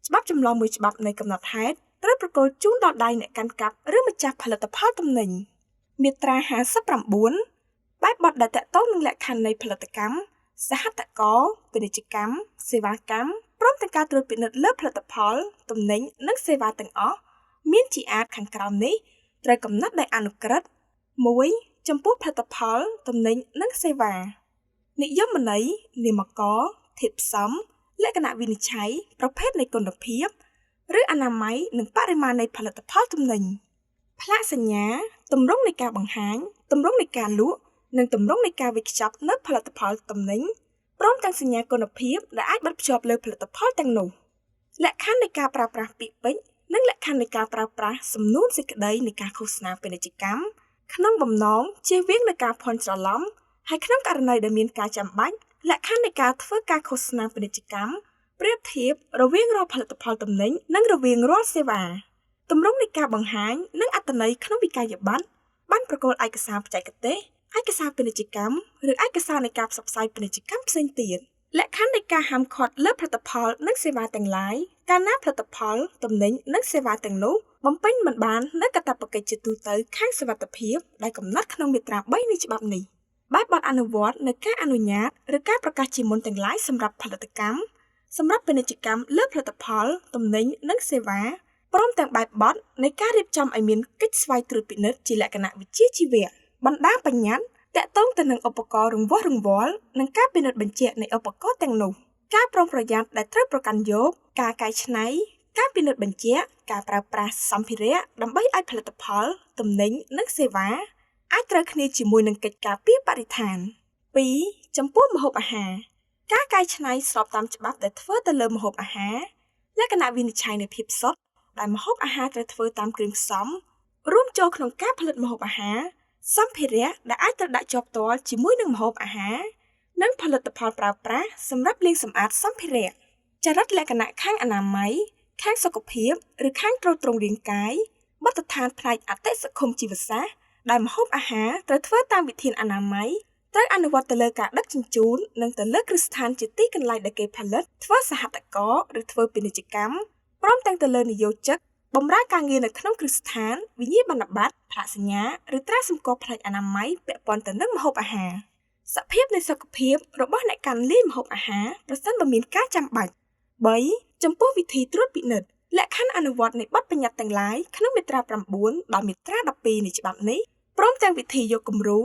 [SPEAKER 1] ច្បាប់ចម្លងមួយច្បាប់នៃកំណត់ហេតុត្រូវប្រគល់ជូនដល់ដៃអ្នកកាន់កាប់ឬម្ចាស់ផលិតផលទំនិញមាត្រា59បែបបទដែលតាក់ទងនឹងលក្ខខណ្ឌនៃផលិតកម្មសហតករពាណិជ្ជកម្មសេវាកម្មព្រមទាំងការត្រួតពិនិត្យលើផលិតផលទំនិញនិងសេវាទាំងអស់មានជាអាចខាងក្រោមនេះត្រូវកំណត់ដោយអនុក្រឹត្យ1ចំពោះផលិតផលទំនិញនិងសេវានិយមន័យនាមករធាតុផ្សំលក្ខណៈវិនិច្ឆ័យប្រភេទនៃគុណភាពឬអនាម័យនិងបរិមាណនៃផលិតផលទំនិញផ្លាកសញ្ញាទម្រង់នៃការបង្ហាញទម្រង់នៃការលក់និងទម្រង់នៃការវេចខ្ចប់នៅផលិតផលទំនិញព្រមទាំងសញ្ញាគុណភាពដែលអាចបិទភ្ជាប់លើផលិតផលទាំងនោះលក្ខខណ្ឌនៃការប្រើប្រាស់ពាក្យពេចន៍និងលក្ខខណ្ឌនៃការប្រើប្រាស់សំនួនសេចក្តីនៃការឃោសនាពាណិជ្ជកម្មក្នុងបំណងជៀសវាងនូវការភាន់ច្រឡំហើយក្នុងករណីដែលមានការចាំបាច់លក្ខខណ្ឌនៃការធ្វើការឃោសនាពាណិជ្ជកម្មប្រៀបធៀបរវាងរាល់ផលិតផលទំនិញនិងរវាងរាល់សេវាទម្រង់នៃការបង្ហាញនិងអត្ថន័យក្នុងវិក័យប័ត្របានប្រកល់ឯកសារបច្ចេកទេសឯកសារពាណិជ្ជកម្មឬឯកសារនៃការផ្សព្វផ្សាយពាណិជ្ជកម្មផ្សេងទៀតលក្ខខណ្ឌនៃការហាមឃាត់លើផលិតផលនិងសេវាទាំងឡាយកាលណាផលិតផលទំនិញនិងសេវាទាំងនោះបំពេញមិនបាននូវកាតព្វកិច្ចជាទូទៅខាងសុវត្ថិភាពដែលកំណត់ក្នុងមាត្រា3នៃច្បាប់នេះបែបបទអនុវត្តនៅការអនុញ្ញាតឬការប្រកាសជាមុនទាំងឡាយសម្រាប់ផលិតកម្មសម្រាប់ពាណិជ្ជកម្មលើផលិតផលទំនិញនិងសេវាព្រមទាំងបែបបទនៃការរៀបចំឲ្យមានកិច្ចស្វ័យត្រួតពិនិត្យជាលក្ខណៈវិជ្ជាជីវៈបណ្ដាបញ្ញត្តិតាក់ទងទៅនឹងឧបករណ៍រង្វាស់រង្វាល់និងការពិនិត្យបញ្ជាក់នៃឧបករណ៍ទាំងនោះការប្រុងប្រយ័ត្នដែលត្រូវប្រកាន់យកការកែច្នៃការពិនិត្យបញ្ជាក់ការប្រើប្រាស់សម្ភារៈដើម្បីឲ្យផលិតផលទំនិញនិងសេវាអាចត្រូវគ្នាជាមួយនឹងកិច្ចការពារបរិស្ថាន2ចំពោះម្ហូបអាហារការកែច្នៃស្របតាមច្បាប់ដែលធ្វើទៅលើម្ហូបអាហារលក្ខណៈវិនិច្ឆ័យនៃភាពសុទ្ធដែលម្ហូបអាហារត្រូវធ្វើតាមគ្រឿងផ្សំរួមចូលក្នុងការផលិតម្ហូបអាហារសម្ភារៈដែលអាចត្រូវដាក់ជាប់ផ្ទាល់ជាមួយនឹងម្ហូបអាហារនិងផលិតផលប្រើប្រាស់សម្រាប់លាងសម្អាតសម្ភារៈចរិតលក្ខណៈខាងអនាម័យខាងសុខភាពឬខាងទ្រទ្រង់រាងកាយបទដ្ឋានផ្នែកអតិសង្គមជីវសាស្ត្រដែលម្ហូបអាហារត្រូវធ្វើតាមវិធានអនាម័យត្រូវអនុវត្តទៅលើការដឹកជញ្ជូននិងទៅលើគ្រឹះស្ថានជាទីកន្លែងដែលគេផលិតធ្វើសហតករឬធ្វើពាណិជ្ជកម្មព្រមទាំងទៅលើនិយោជិកបម្រើការងារនៅក្នុងគ្រឹះស្ថានវិញ្ញាបនបត្រផ្លាកសញ្ញាឬត្រាសម្គាល់ផ្នែកអនាម័យពាក់ព័ន្ធទៅនឹងម្ហូបអាហារសភាពនៃសុខភាពរបស់អ្នកកាន់លាយម្ហូបអាហារប្រសិនបើមានការចាំបាច់3ចំពោះវិធីត្រួតពិនិត្យលក្ខខណ្ឌអនុវត្តនៃបទបញ្ញត្តិទាំងឡាយក្នុងមាត្រា9ដល់មាត្រា12នៃច្បាប់នេះព្រមទាំងវិធីយកគំរូ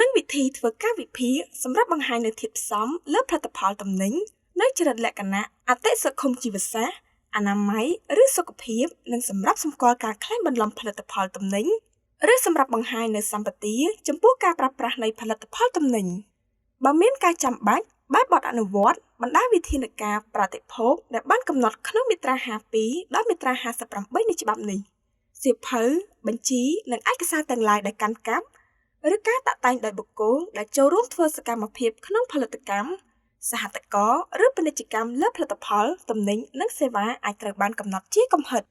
[SPEAKER 1] និងវិធីធ្វើការវិភាគសម្រាប់បង្ហាញនូវធាតុផ្សំលើផលិតផលទំនិញនៅចរិតលក្ខណៈអតិសង្គមជីវសាស្ត្រអនាម័យឬសុខភាពនិងសម្រាប់សម្គាល់ការក្លែងបន្លំផលិតផលទំនិញ ឬសម្រាប់បង្ហាញនូវសម្បទាចំពោះការប្រើប្រាស់នៃផលិតផលទំនិញបើមានការចាំបាច់បែបបទអនុវត្តបណ្ដាវិធានការប្រតិភោគដែលបានកំណត់ក្នុងមាត្រា52ដល់មាត្រា58នៃច្បាប់នេះសៀវភៅបញ្ជីនិងឯកសារទាំងឡាយដែលកាន់កាប់ឬការតាក់តែងដោយបុគ្គលដែលចូលរួមធ្វើសកម្មភាពក្នុងផលិតកម្មសហតករឬពាណិជ្ជកម្មលើផលិតផលទំនិញនិងសេវាអាចត្រូវបានកំណត់ជាកំហិត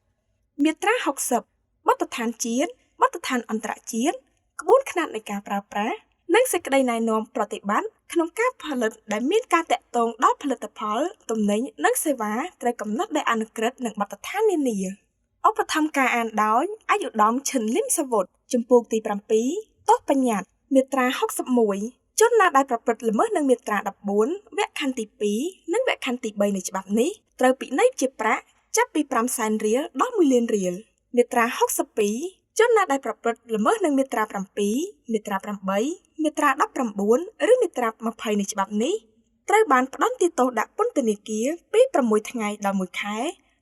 [SPEAKER 1] មាត្រា60បទដ្ឋានជាតិបទដ្ឋានអន្តរជាតិក្បួនខ្នាតនៃការប្រើប្រាស់និងសេចក្តីណែនាំប្រតិបត្តិក្នុងការផលិតដែលមានការតាក់ទងដល់ផលិតផលទំនិញនិងសេវាត្រូវកំណត់ដោយអនុក្រឹត្យនិងបទដ្ឋាននានាឧបត្ថម្ភការអានដោយឯកឧត្តមឈិនលឹមសាវុតជំពូកទី7ទោសបញ្ញត្តិមាត្រា61ជនណាដែលប្រព្រឹត្តល្មើសនឹងមាត្រា14វគ្គខណ្ឌទី2និងវគ្គខណ្ឌទី3នៃច្បាប់នេះត្រូវពិន័យជាប្រាក់ចាប់ពី5សែនរៀលដល់1លានរៀលមាត្រា62ជនណាដែលប្រព្រឹត្តល្មើសនឹងមាត្រា7មាត្រា8មាត្រា19ឬមាត្រា20នៃច្បាប់នេះត្រូវបានផ្តន្ទាទោសដាក់ពន្ធនាគារពី6ថ្ងៃដល់1ខែ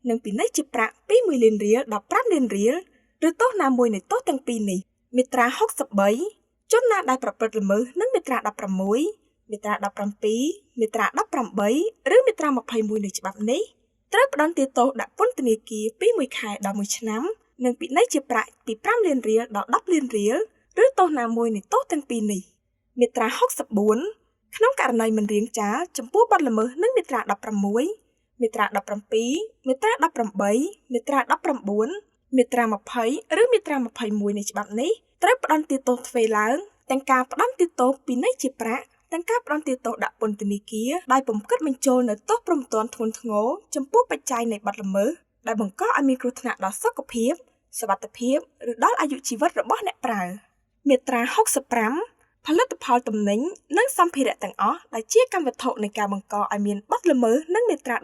[SPEAKER 1] និងពិន័យជាប្រាក់ពី1លានរៀលដល់5លានរៀលឬទោសណាមួយនៃទោសទាំងពីរនេះមាត្រា63ជនណាដែលប្រព្រឹត្តល្មើសនឹងមាត្រា16មាត្រា17មាត្រា18ឬមាត្រា21នៃច្បាប់នេះត្រូវផ្តន្ទាទោសដាក់ពន្ធនាគារពី1ខែដល់1ឆ្នាំនិងពិន័យជាប្រាក់ពី5លានរៀលដល់10លានរៀលឬទោសណាមួយនៃទោសទាំងពីរនេះមាត្រា64ក្នុងករណីមិនរាងចាលចំពោះបទល្មើសនឹងមាត្រា16មាត្រា17មាត្រា18មាត្រា19មាត្រា20ឬមាត្រា21នៃច្បាប់នេះត្រូវផ្តន្ទាទោសទ្វេឡើងទាំងការផ្តន្ទាទោសពិន័យជាប្រាក់ទាំងការផ្តន្ទាទោសដាក់ពន្ធនាគារដោយពុំគិតបញ្ចូលនៅទោសព្រហ្មទណ្ឌធ្ងន់ធ្ងរចំពោះបច្ច័យនៃបទល្មើសដែលបង្កឲ្យមានគ្រោះថ្នាក់ដល់សុខភាពសុវត្ថិភាពឬដល់អាយុជីវិតរបស់អ្នកប្រើមាត្រា65ផលិតផលទំនិញនិងសម្ភារៈទាំងអស់ដែលជាកម្មវត្ថុនៃការបង្កឲ្យមានបទល្មើសនឹងមាត្រា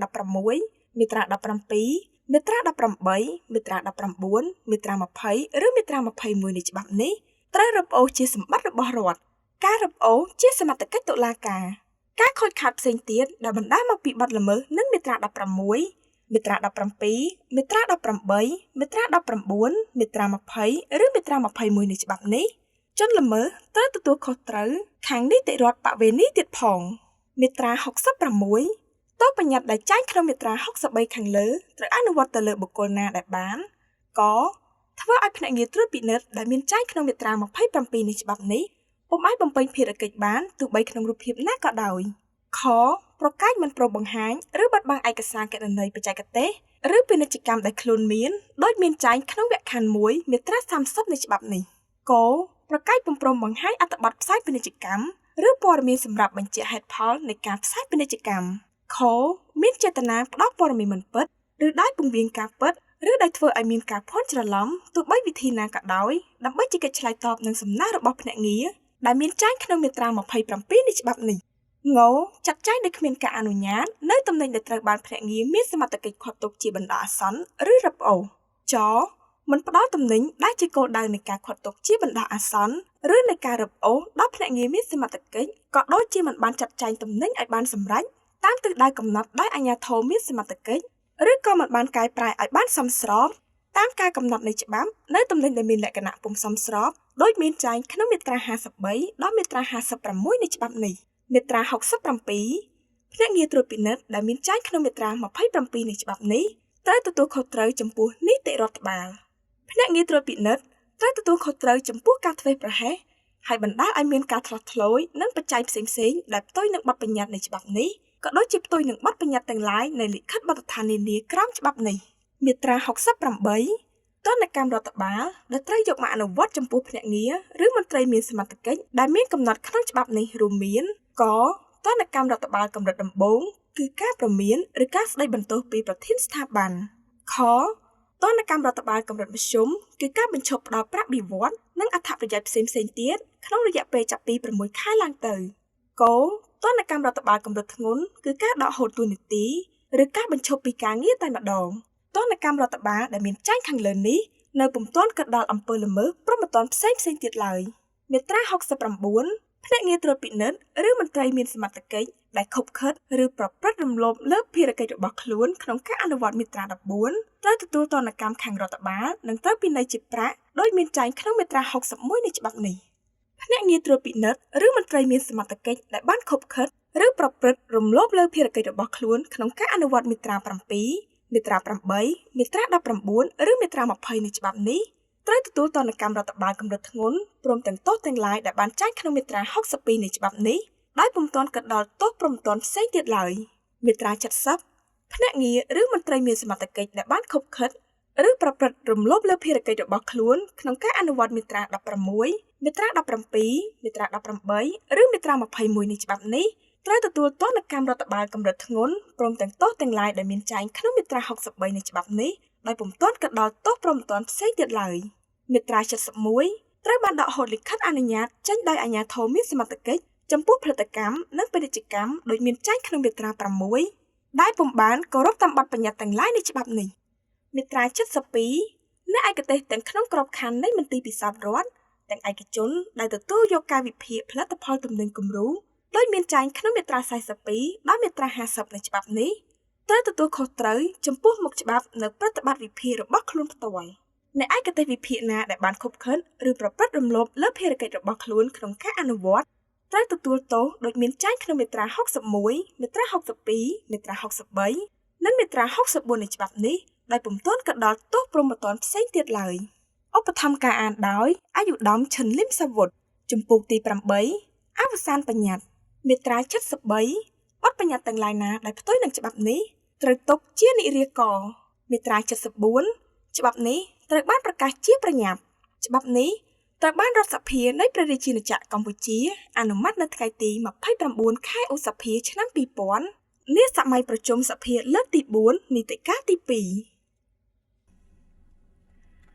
[SPEAKER 1] 16មាត្រា17មាត្រា18មាត្រា19មាត្រា20ឬមាត្រា21នៃច្បាប់នេះត្រូវរឹបអូសជាសម្បត្តិរបស់រដ្ឋការរឹបអូសជាសមត្ថកិច្ចតុលាការការខូចខាតផ្សេងទៀតដែលបណ្ដាលមកពីបទល្មើសនឹងមាត្រា16មាត្រា17មាត្រា18មាត្រា19មាត្រា20ឬមាត្រា21នៃច្បាប់នេះជនល្មើសត្រូវទទួលខុសត្រូវខាងនីតិរដ្ឋបវេនីទៀតផងមាត្រា66ទោសបញ្ញត្តិដែលចែងក្នុងមាត្រា63ខាងលើត្រូវអនុវត្តទៅលើបុគ្គលណាដែលបានកធ្វើឲ្យភ្នាក់ងារត្រួតពិនិត្យដែលមានចែងក្នុងមាត្រា27នៃច្បាប់នេះពុំអាចបំពេញភារកិច្ចបានទោះបីក្នុងរូបភាពណាក៏ដោយខប្រកែកមិនព្រមបង្ហាញឬបាត់បង់ឯកសារគណនេយ្យបច្ចេកទេសឬពាណិជ្ជកម្មដែលខ្លួនមានដោយមានចែងក្នុងវគ្គខណ្ឌ1មាត្រា30នៃច្បាប់នេះកប្រកែកពុំព្រមបង្ហាញអត្ថបទផ្សាយពាណិជ្ជកម្មឬព័ត៌មានសម្រាប់បញ្ជាក់ហេតុផលនៃការផ្សាយពាណិជ្ជកម្មខមានចេតនាផ្ដល់ព័ត៌មានមិនពិតឬដោយពង្រៀងការពិតឬដោយធ្វើឲ្យមានការភ័ន្តច្រឡំទោះបីវិធីណាក៏ដោយដើម្បីជាកិច្ចឆ្លើយតបនឹងសំណើរបស់ភ្នាក់ងារដែលមានចែងក្នុងមាត្រា27នៃច្បាប់នេះងចាត់ចែងដោយគ្មានការអនុញ្ញាតនៅទំនិញដែលត្រូវបានភ្នាក់ងារមានសមត្ថកិច្ចឃាត់ទុកជាបណ្ដោះអាសន្នឬរឹបអូសចមិនផ្ដល់ទំនិញដែលជាគោលដៅនៃការឃាត់ទុកជាបណ្ដោះអាសន្នឬនៃការរឹបអូសដល់ភ្នាក់ងារមានសមត្ថកិច្ចក៏ដូចជាមិនបានចាត់ចែងទំនិញឲ្យបានសម្រេចតាមទិសដៅកំណត់ដោយអាជ្ញាធរមានសមត្ថកិច្ចឬក៏មិនបានកែប្រែឲ្យបានសមស្របតាមការកំណត់នៃច្បាប់នៅទំនិញដែលមានលក្ខណៈពុំសមស្របដោយមានចែងក្នុងមាត្រា53ដល់មាត្រា56នៃច្បាប់នេះមាត្រា67ភ្នាក់ងារត្រួតពិនិត្យដែលមានចែងក្នុងមាត្រា27នៃច្បាប់នេះត្រូវទទួលខុសត្រូវចំពោះនីតិរដ្ឋបាលភ្នាក់ងារត្រួតពិនិត្យត្រូវទទួលខុសត្រូវចំពោះការធ្វេសប្រហែសហើយបណ្ដាលឲ្យមានការឆ្លោះឆ្លួយនិងបច្ច័យផ្សេងៗដែលផ្ទុយនឹងបទបញ្ញត្តិនៃច្បាប់នេះក៏ដូចជាផ្ទុយនឹងបទបញ្ញត្តិទាំងឡាយនៃលិខិតបទដ្ឋាននានាក្រោមច្បាប់នេះមាត្រា68ទណ្ឌកម្មរដ្ឋបាលដែលត្រូវយកមកអនុវត្តចំពោះភ្នាក់ងារឬមន្ត្រីមានសមត្ថកិច្ចដែលមានកំណត់ក្នុងច្បាប់នេះរួមមានកទណ្ឌកម្មរដ្ឋបាលកម្រិតដំបូងគឺការព្រមានឬការស្ដីបន្ទោសពីប្រធានស្ថាប័នខទណ្ឌកម្មរដ្ឋបាលកម្រិតមធ្យមគឺការបញ្ឈប់ផ្ដល់ប្រាក់បៀវត្សនិងអត្ថប្រយោជន៍ផ្សេងៗទៀតក្នុងរយៈពេលចាប់ពី6ខែឡើងទៅកទណ្ឌកម្មរដ្ឋបាលកម្រិតធ្ងន់គឺការដកហូតតួនាទីឬការបញ្ឈប់ពីការងារតែម្ដងទណ្ឌកម្មរដ្ឋបាលដែលមានចែងខាងលើនេះនៅពុំទាន់គិតដល់អំពើល្មើសព្រហ្មទណ្ឌផ្សេងៗទៀតឡើយមាត្រា69 ភ្នាក់ងារត្រួតពិនិត្យឬមន្ត្រីមានសមត្ថកិច្ចដែលខុបខិតឬប្រព្រឹត្តរំលោភលើភារកិច្ចរបស់ខ្លួនក្នុងការអនុវត្តមាត្រា14ត្រូវទទួលទណ្ឌកម្មខាងរដ្ឋបាលនិងត្រូវពិន័យជាប្រាក់ដោយមានចែងក្នុងមាត្រា61នៃច្បាប់នេះភ្នាក់ងារត្រួតពិនិត្យឬមន្ត្រីមានសមត្ថកិច្ចដែលបានខុបខិតឬប្រព្រឹត្តរំលោភលើភារកិច្ចរបស់ខ្លួនក្នុងការអនុវត្តមាត្រា7មាត្រា8មាត្រា19ឬមាត្រា20នៃច្បាប់នេះត្រូវទទួលទណ្ឌកម្មរដ្ឋបាលកម្រិតធ្ងន់ព្រមទាំងទោសទាំងឡាយដែលបានចែងក្នុងមាត្រា62នៃច្បាប់នេះដោយពុំទាន់កាត់ដល់ទោសព្រមទាន់ផ្សេងទៀតឡើយមាត្រា70ភ្នាក់ងារឬមន្ត្រីមានសមត្ថកិច្ចដែលបានខុបខិតឬប្រព្រឹត្តរំលោភលើភារកិច្ចរបស់ខ្លួនក្នុងការអនុវត្តមាត្រា16មាត្រា17មាត្រា18ឬមាត្រា21នៃច្បាប់នេះត្រូវទទួលទណ្ឌកម្មរដ្ឋបាលកម្រិតធ្ងន់ព្រមទាំងទោសទាំងឡាយដែលមានចែងក្នុងមាត្រា63នៃច្បាប់នេះដោយពុំទាន់កាត់ដល់ទោសព្រមទាន់ផ្សេងទៀតឡើយមាត្រា71ត្រូវបានដកហូតលិខិតអនុញ្ញាតចេញដោយអាជ្ញាធរមានសមត្ថកិច្ចចំពោះផលិតកម្មនិងពាណិជ្ជកម្មដោយមានចែងក្នុងមាត្រា6ដែលពុំបានគោរពតាមបទបញ្ញត្តិទាំងឡាយនៃច្បាប់នេះមាត្រា72អ្នកឯកទេសទាំងក្នុងក្របខ័ណ្ឌនៃមន្ទីរពិសោធន៍រដ្ឋទាំងឯកជនដែលទទួលយកការវិភាគផលិតផលទំនិញគំរូដោយមានចែងក្នុងមាត្រា42ដល់មាត្រា50នៃច្បាប់នេះត្រូវទទួលខុសត្រូវចំពោះមុខច្បាប់នៅប្រតិបត្តិវិភាគរបស់ខ្លួនផ្ទាល់អ្នកឯកទេសវិភាគណាដែលបានខុបខិតឬប្រព្រឹត្តរំលោភលើភារកិច្ចរបស់ខ្លួនក្នុងការអនុវត្តត្រូវទទួលទោសដោយមានចែងក្នុងមាត្រា61មាត្រា62មាត្រា63និងមាត្រា64នៃច្បាប់នេះដោយពុំទាន់កាត់ដល់ទោសព្រហ្មទណ្ឌផ្សេងទៀតឡើយឧបត្ថម្ភការអានដោយអាយុដំឈិនលឹមសាវុធជំពូកទី8អវសានបញ្ញត្តិមាត្រា73បទបញ្ញត្តិទាំងឡាយណាដែលផ្ទុយនឹងច្បាប់នេះត្រូវទុកជានិរាករមាត្រា74ច្បាប់នេះត្រូវបានប្រកាសជាប្រញាប់ច្បាប់នេះត្រូវបានរដ្ឋសភានៃព្រះរាជាណាចក្រកម្ពុជាអនុម័តនៅថ្ងៃទី29ខែឧសភាឆ្នាំ2000នាសម័យប្រជុំសភាលើកទី4នីតិកាលទី2